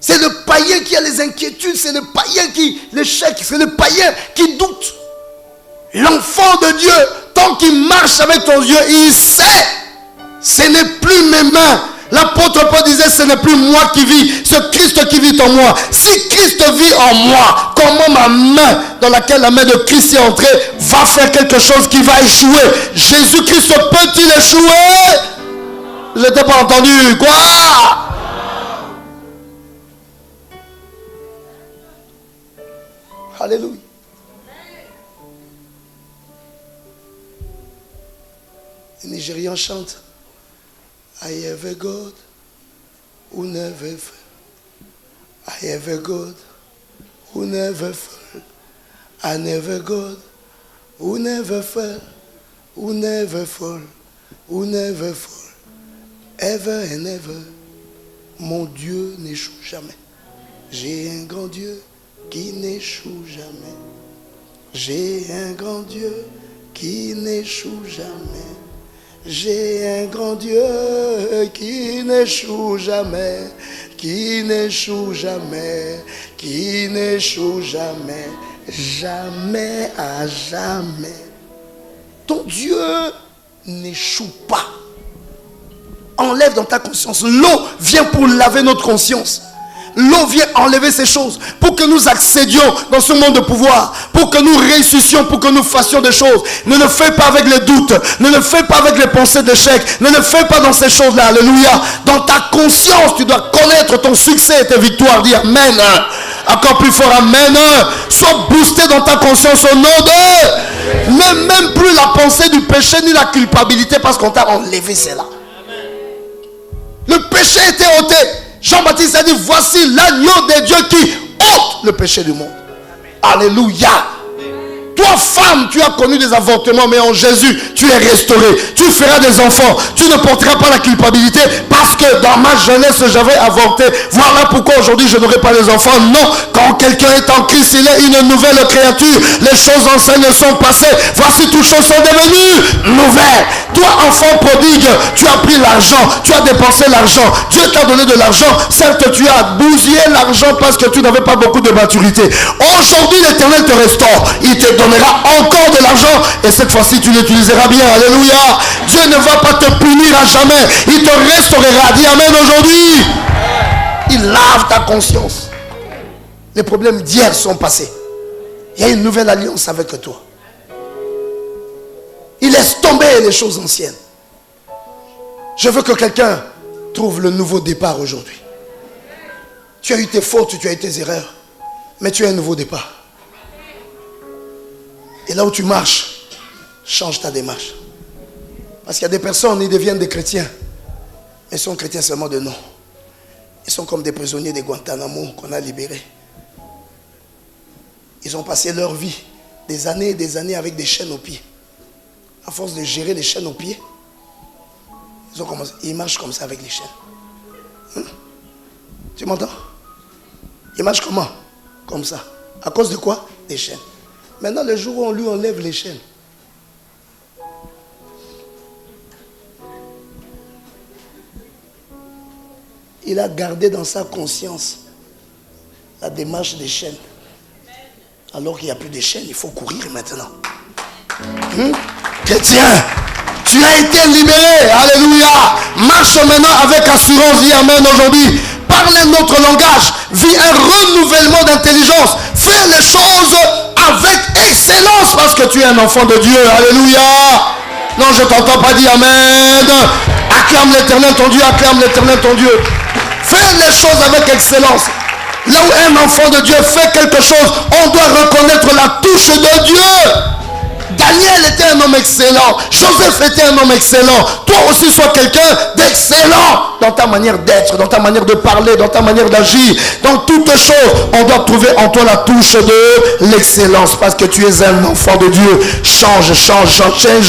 C'est le païen qui a les inquiétudes, c'est le païen qui l'échec, c'est le païen qui doute. L'enfant de Dieu, tant qu'il marche avec ton Dieu, il sait, ce n'est plus mes mains. L'apôtre Paul disait, ce n'est plus moi qui vis, c'est Christ qui vit en moi. Si Christ vit en moi, comment ma main, dans laquelle la main de Christ est entrée, va faire quelque chose qui va échouer? Jésus-Christ peut-il échouer? Je t'ai pas entendu, quoi? Alléluia. Les Nigérians chantent. I have a God who never fail. I have a God who never fail. I never God who never fail. Who never fall. Who never fall. Ever and ever. Mon Dieu n'échoue jamais. J'ai un grand Dieu qui n'échoue jamais. J'ai un grand Dieu qui n'échoue jamais. J'ai un grand Dieu qui n'échoue jamais, qui n'échoue jamais, qui n'échoue jamais, jamais à jamais. Ton Dieu n'échoue pas. Enlève dans ta conscience. L'eau vient pour laver notre conscience. L'eau vient enlever ces choses pour que nous accédions dans ce monde de pouvoir, pour que nous réussissions, pour que nous fassions des choses. Ne le fais pas avec les doutes, ne le fais pas avec les pensées d'échec, ne le fais pas dans ces choses-là. Alléluia. Dans ta conscience, tu dois connaître ton succès et tes victoires. Dis Amen. Encore plus fort, Amen. Sois boosté dans ta conscience au nom de... Même plus la pensée du péché ni la culpabilité parce qu'on t'a enlevé cela. Le péché était ôté. Jean-Baptiste a dit, voici l'agneau de Dieu qui ôte le péché du monde. Alléluia. Toi, femme, tu as connu des avortements, mais en Jésus, tu es restauré. Tu feras des enfants. Tu ne porteras pas la culpabilité parce que dans ma jeunesse, j'avais avorté. Voilà pourquoi aujourd'hui, je n'aurai pas les enfants. Non, quand quelqu'un est en Christ, il est une nouvelle créature. Les choses anciennes sont passées. Voici, toutes choses sont devenues nouvelles. Toi, enfant prodigue, tu as pris l'argent. Tu as dépensé l'argent. Dieu t'a donné de l'argent. Certes, tu as bousillé l'argent parce que tu n'avais pas beaucoup de maturité. Aujourd'hui, l'Éternel te restaure. Il te donnera encore de l'argent et cette fois-ci tu l'utiliseras bien. Alléluia. Dieu ne va pas te punir à jamais. Il te restaurera. Dis amen aujourd'hui. Il lave ta conscience. Les problèmes d'hier sont passés. Il y a une nouvelle alliance avec toi. Il laisse tomber les choses anciennes. Je veux que quelqu'un trouve le nouveau départ aujourd'hui. Tu as eu tes fautes, tu as eu tes erreurs, mais tu as un nouveau départ. Et là où tu marches, change ta démarche. Parce qu'il y a des personnes, ils deviennent des chrétiens. Mais ils sont chrétiens seulement de nom. Ils sont comme des prisonniers de Guantanamo qu'on a libérés. Ils ont passé leur vie, des années et des années avec des chaînes aux pieds. À force de gérer les chaînes aux pieds, ils marchent comme ça avec les chaînes. Tu m'entends? Ils marchent comment? Comme ça. À cause de quoi? Des chaînes. Maintenant, le jour où on lui enlève les chaînes, il a gardé dans sa conscience la démarche des chaînes. Alors qu'il n'y a plus de chaînes, il faut courir maintenant. Chrétien, tu as été libéré. Alléluia. Marche maintenant avec assurance. Dis amen aujourd'hui. Parle un autre langage. Vis un renouvellement d'intelligence. Fais les choses avec excellence parce que tu es un enfant de Dieu. Alléluia. Non, je ne t'entends pas dire amen. Acclame l'Éternel ton Dieu. Acclame l'Éternel ton Dieu. Fais les choses avec excellence. Là où un enfant de Dieu fait quelque chose, on doit reconnaître la touche de Dieu. Daniel était un homme excellent. Joseph était un homme excellent. Toi aussi, sois quelqu'un d'excellent dans ta manière d'être, dans ta manière de parler, dans ta manière d'agir. Dans toutes choses, on doit trouver en toi la touche de l'excellence parce que tu es un enfant de Dieu. Change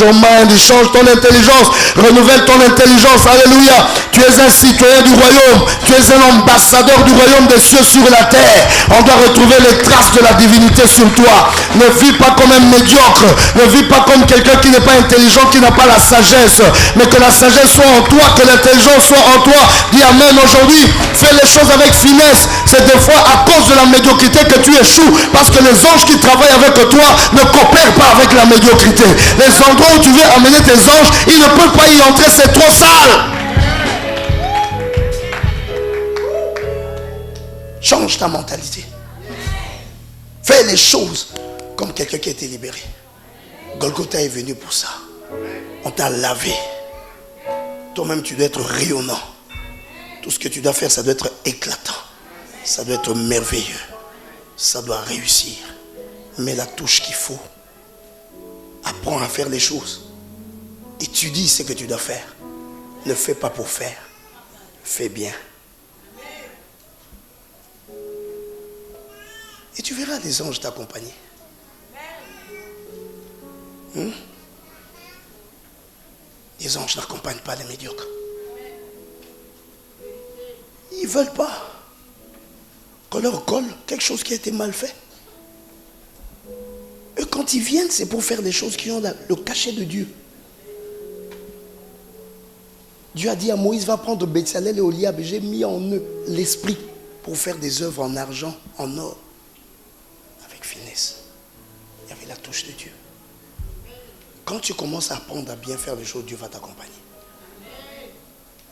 your mind, change ton intelligence, renouvelle ton intelligence. Alléluia. Tu es un citoyen du royaume. Tu es un ambassadeur du royaume des cieux sur la terre. On doit retrouver les traces de la divinité sur toi. Ne vis pas comme un médiocre. Ne vis pas comme quelqu'un qui n'est pas intelligent, qui n'a pas la sagesse. Mais que la sagesse soit en toi, que l'intelligence soit en toi. Dis amen aujourd'hui. Fais les choses avec finesse. C'est des fois à cause de la médiocrité que tu échoues. Parce que les anges qui travaillent avec toi ne coopèrent pas avec la médiocrité. Les endroits où tu veux amener tes anges, ils ne peuvent pas y entrer, c'est trop sale. Change ta mentalité. Fais les choses comme quelqu'un qui a été libéré. Golgotha est venu pour ça. On t'a lavé. Toi-même, tu dois être rayonnant. Tout ce que tu dois faire, ça doit être éclatant. Ça doit être merveilleux. Ça doit réussir. Mets la touche qu'il faut. Apprends à faire les choses. Étudie ce que tu dois faire. Ne fais pas pour faire. Fais bien. Et tu verras les anges t'accompagner. Les anges n'accompagnent pas les médiocres. Ils ne veulent pas qu'on leur colle quelque chose qui a été mal fait. Et quand ils viennent, c'est pour faire des choses qui ont le cachet de Dieu. Dieu a dit à Moïse, va prendre Betsalel et Oliab. J'ai mis en eux l'esprit pour faire des œuvres en argent, en or, avec finesse. Il y avait la touche de Dieu. Quand tu commences à apprendre à bien faire les choses, Dieu va t'accompagner.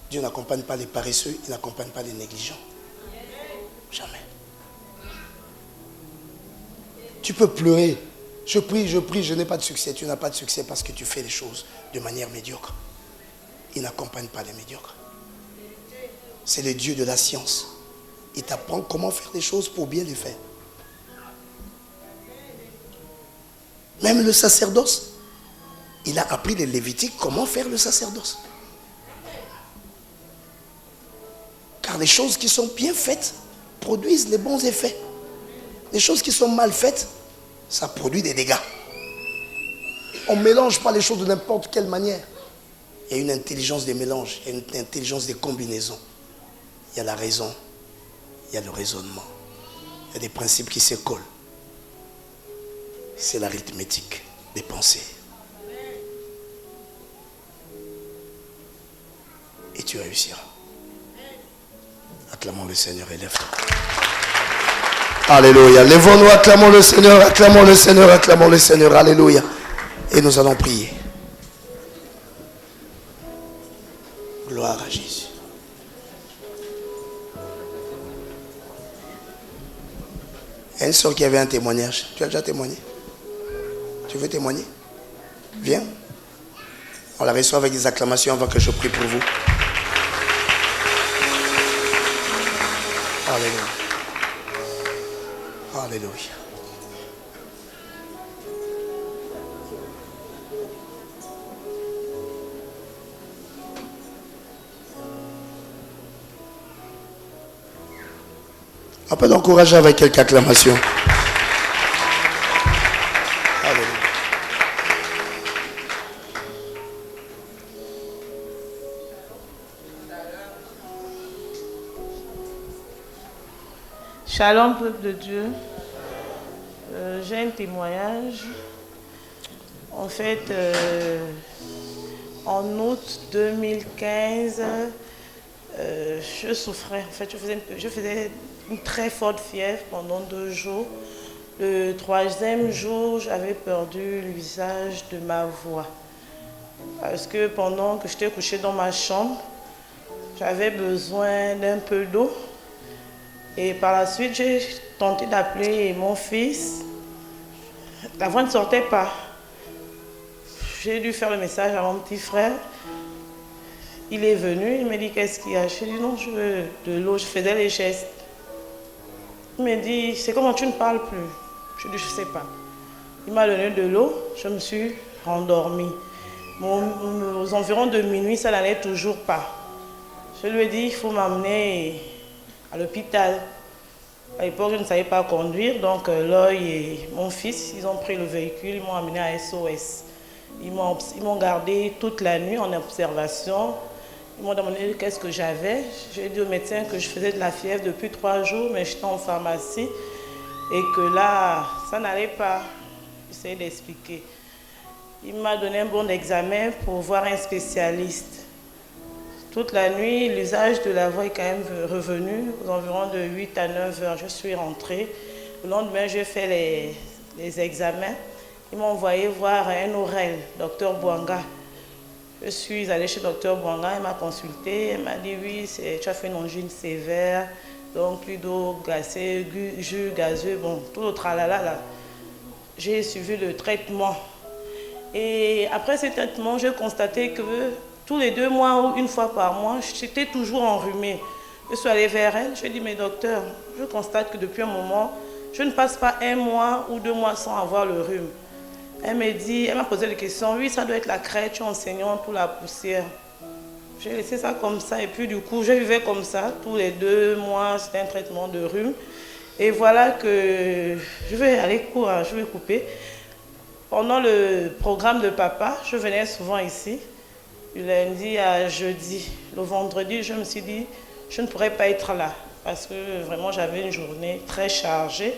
Dieu n'accompagne pas les paresseux, il n'accompagne pas les négligents. Jamais. Tu peux pleurer. Je prie, je n'ai pas de succès. Tu n'as pas de succès parce que tu fais les choses de manière médiocre. Il n'accompagne pas les médiocres. C'est le Dieu de la science. Il t'apprend comment faire les choses pour bien les faire. Même le sacerdoce, il a appris les Lévitiques comment faire le sacerdoce. Car les choses qui sont bien faites produisent les bons effets. Les choses qui sont mal faites, ça produit des dégâts. on ne mélange pas les choses de n'importe quelle manière. Il y a une intelligence des mélanges, il y a une intelligence des combinaisons. Il y a la raison, il y a le raisonnement. Il y a des principes qui se collent. C'est l'arithmétique des pensées. Et tu réussiras. Acclamons le Seigneur et lève-toi. Alléluia. Lèvons-nous, acclamons le Seigneur, acclamons le Seigneur, acclamons le Seigneur. Alléluia. Et nous allons prier. Gloire à Jésus. Il y a une soeur qui avait un témoignage. Tu as déjà témoigné? Tu veux témoigner? Viens. On la reçoit avec des acclamations avant que je prie pour vous. Alléluia. Alléluia. On peut l'encourager avec quelques acclamations. Alléluia. Shalom, peuple de Dieu. J'ai un témoignage. En fait, en août 2015, je souffrais. En fait, je faisais une très forte fièvre pendant 2 jours. Le 3e jour, j'avais perdu l'usage de ma voix. Parce que pendant que j'étais couchée dans ma chambre, j'avais besoin d'un peu d'eau. Et par la suite, j'ai tenté d'appeler mon fils. La voix ne sortait pas. J'ai dû faire le message à mon petit frère. Il est venu, il m'a dit qu'est-ce qu'il y a. J'ai dit non, je veux de l'eau. Je faisais les gestes. Il m'a dit c'est comment tu ne parles plus. Je dis je ne sais pas. Il m'a donné de l'eau, je me suis rendormie. Aux environs de minuit, ça n'allait toujours pas. Je lui ai dit il faut m'amener à l'hôpital. À l'époque, je ne savais pas conduire, donc Loïc et mon fils, ils ont pris le véhicule, ils m'ont amené à SOS. Ils m'ont gardé toute la nuit en observation. Ils m'ont demandé qu'est-ce que j'avais. J'ai dit au médecin que je faisais de la fièvre depuis 3 jours, mais j'étais en pharmacie et que là, ça n'allait pas. J'essayais d'expliquer. Il m'a donné un bon d'examen pour voir un spécialiste. Toute la nuit, l'usage de la voix est quand même revenu, aux environs de 8 à 9 heures. Je suis rentrée. Le lendemain, j'ai fait les examens. Ils m'ont envoyé voir un oreille, docteur Bouanga. Je suis allée chez docteur Bouanga, elle m'a consulté. Elle m'a dit oui, tu as fait une angine sévère, donc plus d'eau glacée, jus gazeux, bon, tout le tralala là. J'ai suivi le traitement. Et après ce traitement, j'ai constaté que tous les 2 mois ou 1 fois par mois, j'étais toujours enrhumée. Je suis allée vers elle, je lui ai dit, mais docteur, je constate que depuis un moment, je ne passe pas 1 mois ou 2 mois sans avoir le rhume. Elle m'a posé des questions, oui, ça doit être la crête, tu es enseignante pour la poussière. J'ai laissé ça comme ça et puis du coup, je vivais comme ça, tous les 2 mois, c'était un traitement de rhume. Et voilà que je vais aller court, je vais couper. Pendant le programme de papa, je venais souvent ici. Du lundi à jeudi. Le vendredi, je me suis dit, je ne pourrais pas être là parce que vraiment j'avais une journée très chargée.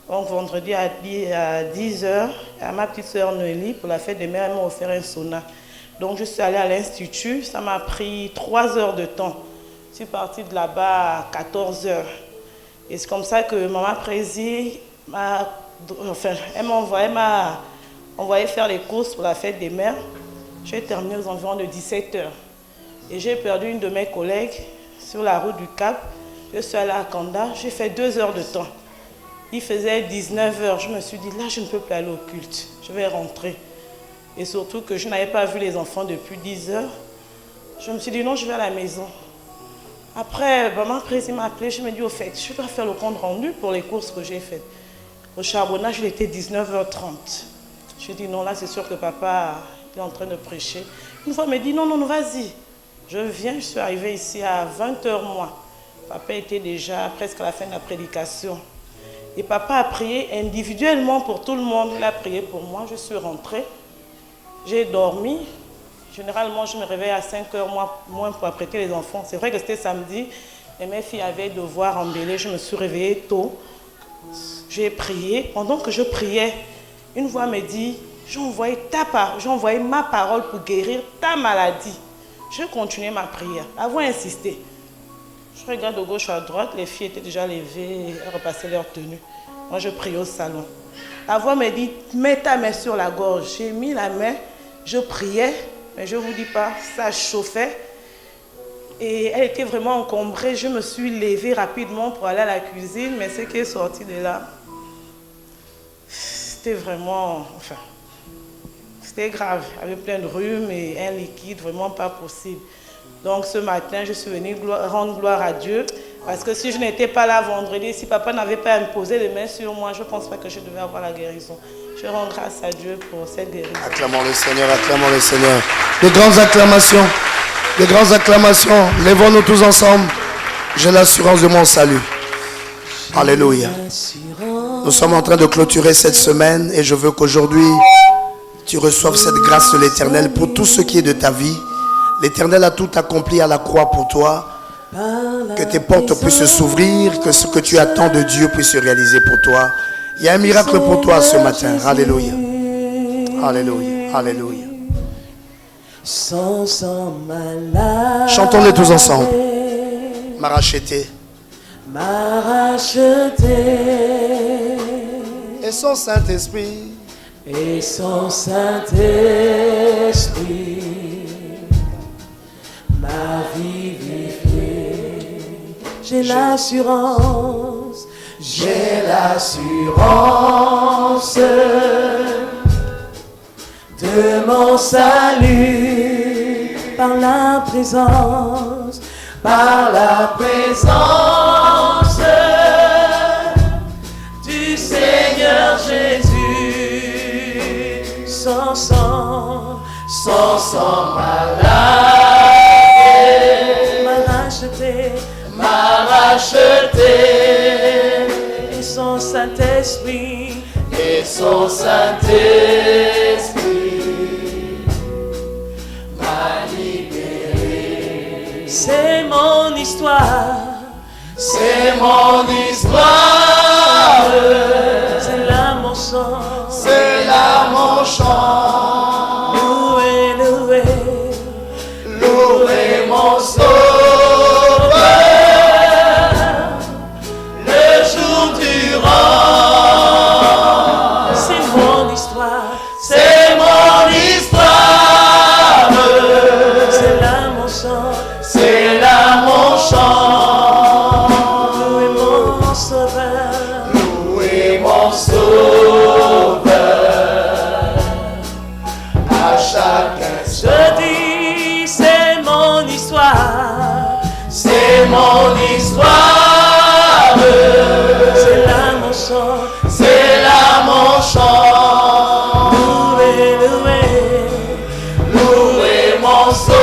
Donc vendredi à 10h, à ma petite soeur Noélie, pour la fête des mères, elle m'a offert un sauna. Donc je suis allée à l'institut, ça m'a pris 3 heures de temps. Je suis partie de là-bas à 14h. Et c'est comme ça que maman Prési m'a envoyé faire les courses pour la fête des mères. J'ai terminé aux environs de 17h. Et j'ai perdu une de mes collègues sur la route du Cap. Je suis allée à Kanda, j'ai fait 2 heures de temps. Il faisait 19h. Je me suis dit, là, je ne peux plus aller au culte. Je vais rentrer. Et surtout que je n'avais pas vu les enfants depuis 10h. Je me suis dit, non, je vais à la maison. Après, maman Prési m'a appelé. Je me dis, au fait, je dois faire le compte rendu pour les courses que j'ai faites. Au charbonnage, il était 19h30. Je dis, non, là, c'est sûr que papa est en train de prêcher. Une fois, il m'a dit, non, non, vas-y. Je viens, je suis arrivée ici à 20h moins. Papa était déjà presque à la fin de la prédication. Et papa a prié individuellement pour tout le monde. Il a prié pour moi. Je suis rentrée. J'ai dormi. Généralement, je me réveille à 5 heures moins pour apprêter les enfants. C'est vrai que c'était samedi. Et mes filles avaient devoir embellir. Je me suis réveillée tôt. J'ai prié. Pendant que je priais, une voix me dit, j'ai envoyé ma parole pour guérir ta maladie. Je continuais ma prière. La voix insistait. Je regarde de gauche à droite. Les filles étaient déjà levées. Elles repassaient leur tenue. Moi, je priais au salon. La voix me dit, mets ta main sur la gorge. J'ai mis la main. Je priais. Mais je ne vous dis pas, ça chauffait. Et elle était vraiment encombrée. Je me suis levée rapidement pour aller à la cuisine. Mais ce qui est sorti de là, c'était vraiment... Enfin, c'était grave. Il y avait plein de rhumes et un liquide vraiment pas possible. Donc ce matin, je suis venue rendre gloire à Dieu. Parce que si je n'étais pas là vendredi, si papa n'avait pas imposé les mains sur moi, je ne pense pas que je devais avoir la guérison. Je rends grâce à Dieu pour cette guérison. Acclamons le Seigneur, acclamons le Seigneur. De grandes acclamations, de grandes acclamations. Lèvons-nous tous ensemble. J'ai l'assurance de mon salut. Alléluia. Nous sommes en train de clôturer cette semaine et je veux qu'aujourd'hui, tu reçoives cette grâce de l'Éternel pour tout ce qui est de ta vie. L'Éternel a tout accompli à la croix pour toi. Que tes portes puissent s'ouvrir, que ce que tu attends de Dieu puisse se réaliser pour toi. Il y a un miracle pour toi ce matin. Alléluia. Alléluia. Alléluia. Chantons-les tous ensemble. M'a racheté. Et son Saint-Esprit. Et son Saint-Esprit m'a vivifié. J'ai l'assurance de mon salut par la présence du Seigneur Jésus. Son sang m'a racheté, et son Saint-Esprit m'a libéré. C'est mon histoire, c'est là mon chant, louez mon Sauveur le jour durant. C'est mon histoire, c'est là mon chant, louez mon Sauveur à chaque instant. Je dis c'est mon histoire, c'est là mon chant, louez mon Sauveur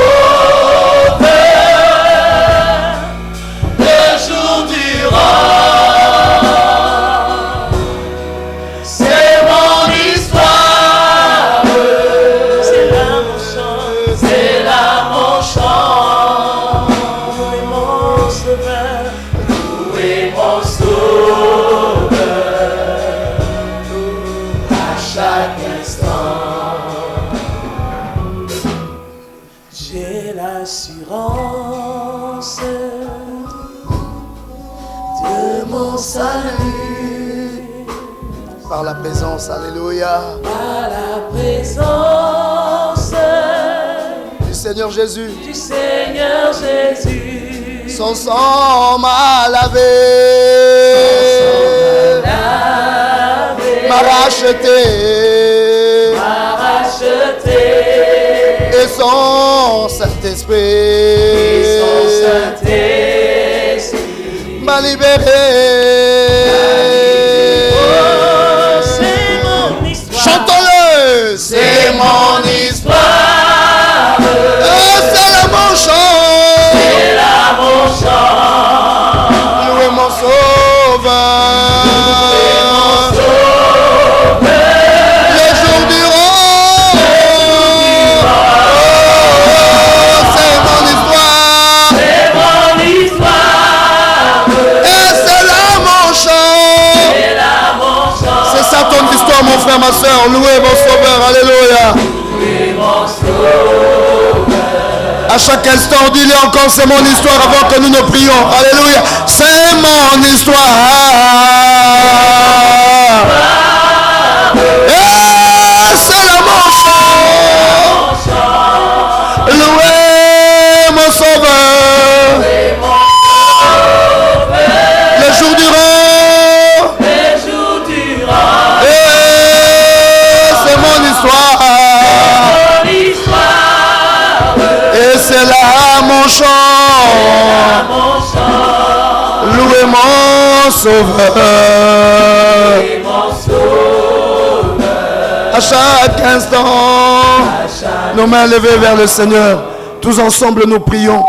le jour durant. C'est mon histoire, c'est là mon chant, louez mon Sauveur à chaque instant. J'ai l'assurance de mon salut Par la présence, alléluia, par la présence du Seigneur Jésus. Son sang m'a lavé, m'a racheté, et son Saint-Esprit m'a libéré. C'est mon histoire, Chantons-le, c'est mon histoire, c'est là mon chant, louez mon Sauveur frère, ma soeur, louez mon Sauveur. Alléluia. À chaque instant, dis-le encore, c'est mon histoire avant que nous ne prions. Alléluia. C'est mon histoire. Et c'est là mon chant. Louez mon Sauveur. Les jours durant. Et c'est mon histoire. Et c'est là mon chant. Louez mon Sauveur. À chaque instant, nos mains levées vers le Seigneur. Tous ensemble nous prions.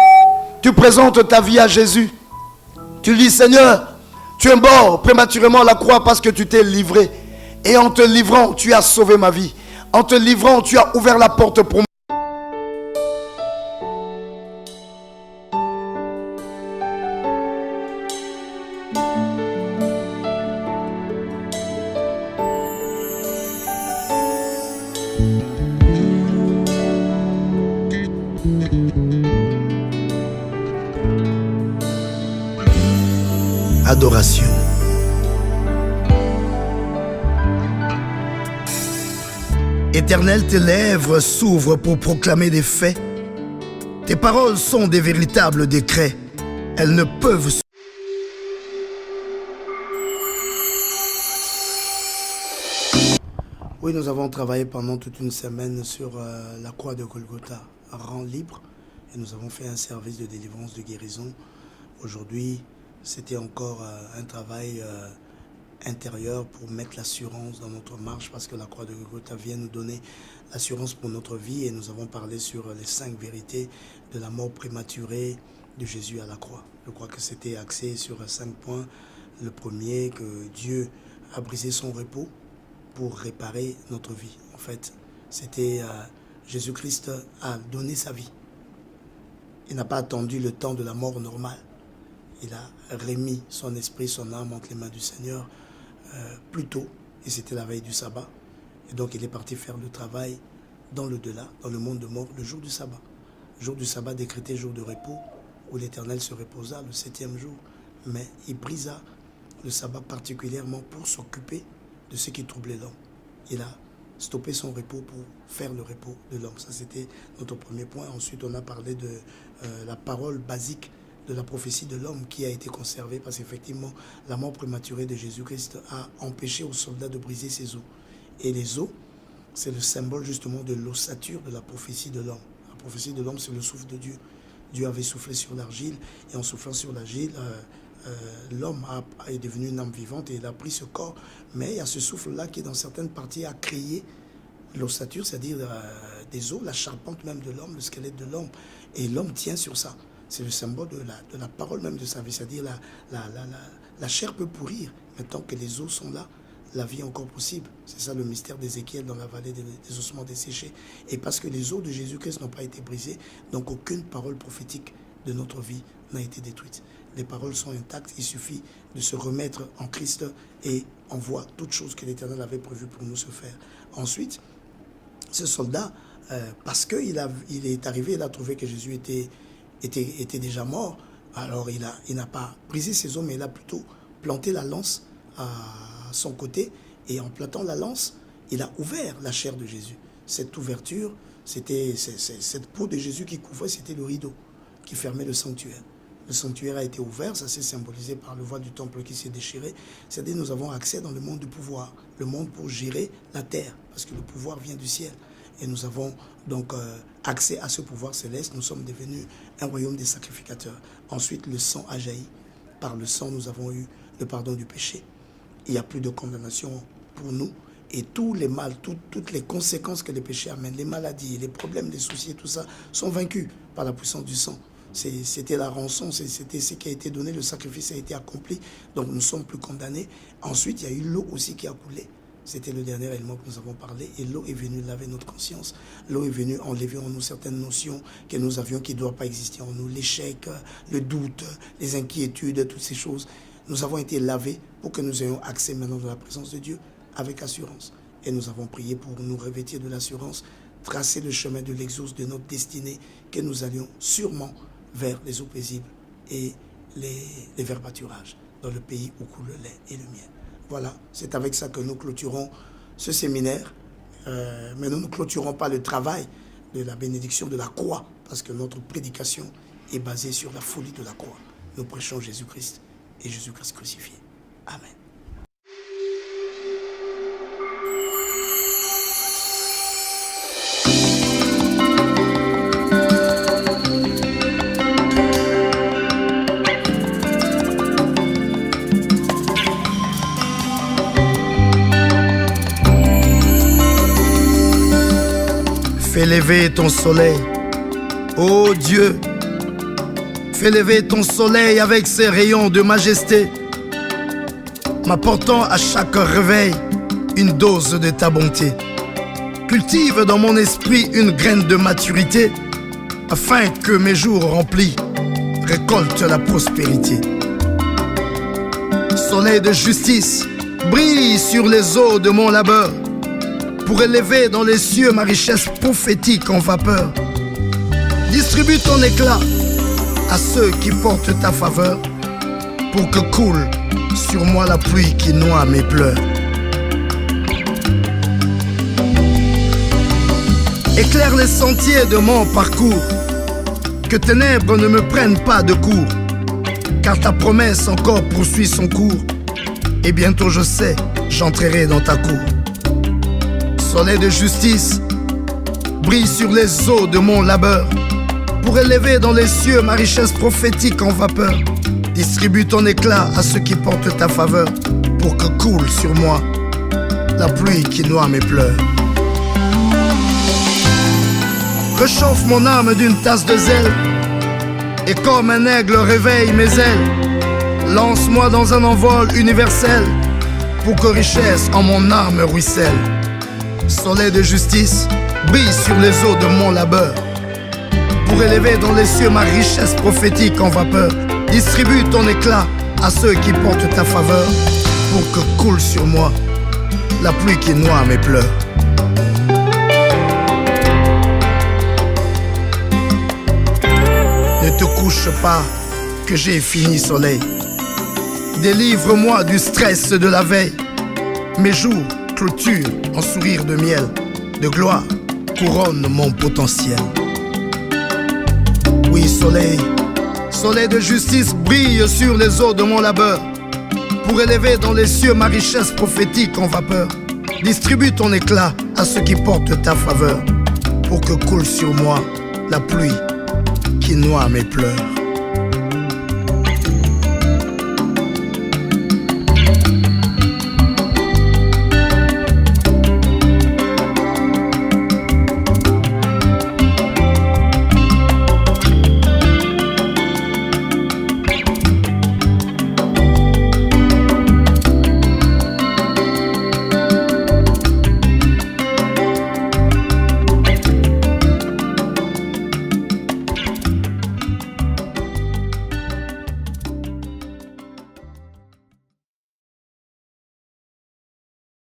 Tu présentes ta vie à Jésus. Tu dis, Seigneur, tu es mort prématurément à la croix parce que tu t'es livré. Et en te livrant, tu as sauvé ma vie. En te livrant, tu as ouvert la porte pour moi. Adoration. Éternel, tes lèvres s'ouvrent pour proclamer des faits. Tes paroles sont des véritables décrets. Elles ne peuvent... Oui, nous avons travaillé pendant toute une semaine sur la croix de Golgotha, rend libre. Et nous avons fait un service de délivrance, de guérison. Aujourd'hui, c'était encore un travail intérieur pour mettre l'assurance dans notre marche, parce que la croix de Golgotha vient nous donner l'assurance pour notre vie. Et nous avons parlé sur les 5 vérités de la mort prématurée de Jésus à la croix. Je crois que c'était axé sur 5 points. Le premier, que Dieu a brisé son repos pour réparer notre vie. En fait, c'était Jésus-Christ a donné sa vie. Il n'a pas attendu le temps de la mort normale. Il a remis son esprit, son âme entre les mains du Seigneur plus tôt. Et c'était la veille du sabbat. Et donc il est parti faire le travail dans l'au-delà, dans le monde de mort, le jour du sabbat. Le jour du sabbat décrété jour de repos, où l'Éternel se reposa le 7e jour. Mais il brisa le sabbat particulièrement pour s'occuper de ce qui troublait l'homme. Il a stoppé son repos pour faire le repos de l'homme. Ça, c'était notre premier point. Ensuite, on a parlé de la parole basique de la prophétie de l'homme qui a été conservée, parce qu'effectivement, la mort prématurée de Jésus-Christ a empêché aux soldats de briser ses os. Et les os, c'est le symbole justement de l'ossature de la prophétie de l'homme. La prophétie de l'homme, c'est le souffle de Dieu. Dieu avait soufflé sur l'argile, et en soufflant sur l'argile, l'homme est devenu une âme vivante et il a pris ce corps. Mais il y a ce souffle-là qui, dans certaines parties, a créé l'ossature, c'est-à-dire des os, la charpente même de l'homme, le squelette de l'homme. Et l'homme tient sur ça. C'est le symbole de la parole même de sa vie. C'est-à-dire la chair peut pourrir, mais tant que les os sont là, la vie est encore possible. C'est ça le mystère d'Ézéchiel dans la vallée des ossements desséchés. Et parce que les os de Jésus-Christ n'ont pas été brisés, donc aucune parole prophétique de notre vie n'a été détruite. Les paroles sont intactes, il suffit de se remettre en Christ et on voit toutes choses que l'Éternel avait prévues pour nous se faire. Ensuite, ce soldat, parce qu'il est arrivé, il a trouvé que Jésus était déjà mort, alors il n'a pas brisé ses os, mais il a plutôt planté la lance à son côté, et en plantant la lance, il a ouvert la chair de Jésus. Cette ouverture, c'était cette peau de Jésus qui couvrait, c'était le rideau qui fermait le sanctuaire. Le sanctuaire a été ouvert, ça s'est symbolisé par le voile du temple qui s'est déchiré. C'est-à-dire nous avons accès dans le monde du pouvoir, le monde pour gérer la terre, parce que le pouvoir vient du ciel. Et nous avons donc accès à ce pouvoir céleste. Nous sommes devenus un royaume des sacrificateurs. Ensuite, le sang a jailli. Par le sang, nous avons eu le pardon du péché. Il n'y a plus de condamnation pour nous. Et tous les mal, toutes les conséquences que les péchés amènent, les maladies, les problèmes, les soucis, tout ça, sont vaincus par la puissance du sang. C'était la rançon, c'était ce qui a été donné, le sacrifice a été accompli, donc nous ne sommes plus condamnés. Ensuite, il y a eu l'eau aussi qui a coulé. C'était le dernier élément que nous avons parlé, et l'eau est venue laver notre conscience. L'eau est venue enlever en nous certaines notions que nous avions qui ne doivent pas exister en nous, l'échec, le doute, les inquiétudes, toutes ces choses. Nous avons été lavés pour que nous ayons accès maintenant à la présence de Dieu avec assurance. Et nous avons prié pour nous revêtir de l'assurance, tracer le chemin de l'exauce de notre destinée, que nous allions sûrement vers les eaux paisibles et les verts pâturages, dans le pays où coule le lait et le miel. Voilà, c'est avec ça que nous clôturons ce séminaire. Mais nous ne clôturons pas le travail de la bénédiction de la croix, parce que notre prédication est basée sur la folie de la croix. Nous prêchons Jésus-Christ et Jésus-Christ crucifié. Amen. Fais lever ton soleil, ô Dieu. Fais lever ton soleil avec ses rayons de majesté, m'apportant à chaque réveil une dose de ta bonté. Cultive dans mon esprit une graine de maturité, afin que mes jours remplis récoltent la prospérité. Soleil de justice, brille sur les eaux de mon labeur, pour élever dans les cieux ma richesse prophétique en vapeur. Distribue ton éclat à ceux qui portent ta faveur, pour que coule sur moi la pluie qui noie mes pleurs. Éclaire les sentiers de mon parcours, que ténèbres ne me prennent pas de court, car ta promesse encore poursuit son cours, et bientôt je sais, j'entrerai dans ta cour. Soleil de justice, brille sur les eaux de mon labeur, pour élever dans les cieux ma richesse prophétique en vapeur. Distribue ton éclat à ceux qui portent ta faveur, pour que coule sur moi la pluie qui noie mes pleurs. Réchauffe mon âme d'une tasse de zèle, et comme un aigle réveille mes ailes. Lance-moi dans un envol universel, pour que richesse en mon âme ruisselle. Soleil de justice, brille sur les eaux de mon labeur, pour élever dans les cieux ma richesse prophétique en vapeur. Distribue ton éclat à ceux qui portent ta faveur, pour que coule sur moi la pluie qui noie mes pleurs. Ne te couche pas, que j'ai fini soleil. Délivre-moi du stress de la veille. Mes jours clôture en sourire de miel, de gloire couronne mon potentiel. Oui, soleil, soleil de justice, brille sur les eaux de mon labeur, pour élever dans les cieux ma richesse prophétique en vapeur. Distribue ton éclat à ceux qui portent ta faveur, pour que coule sur moi la pluie qui noie mes pleurs.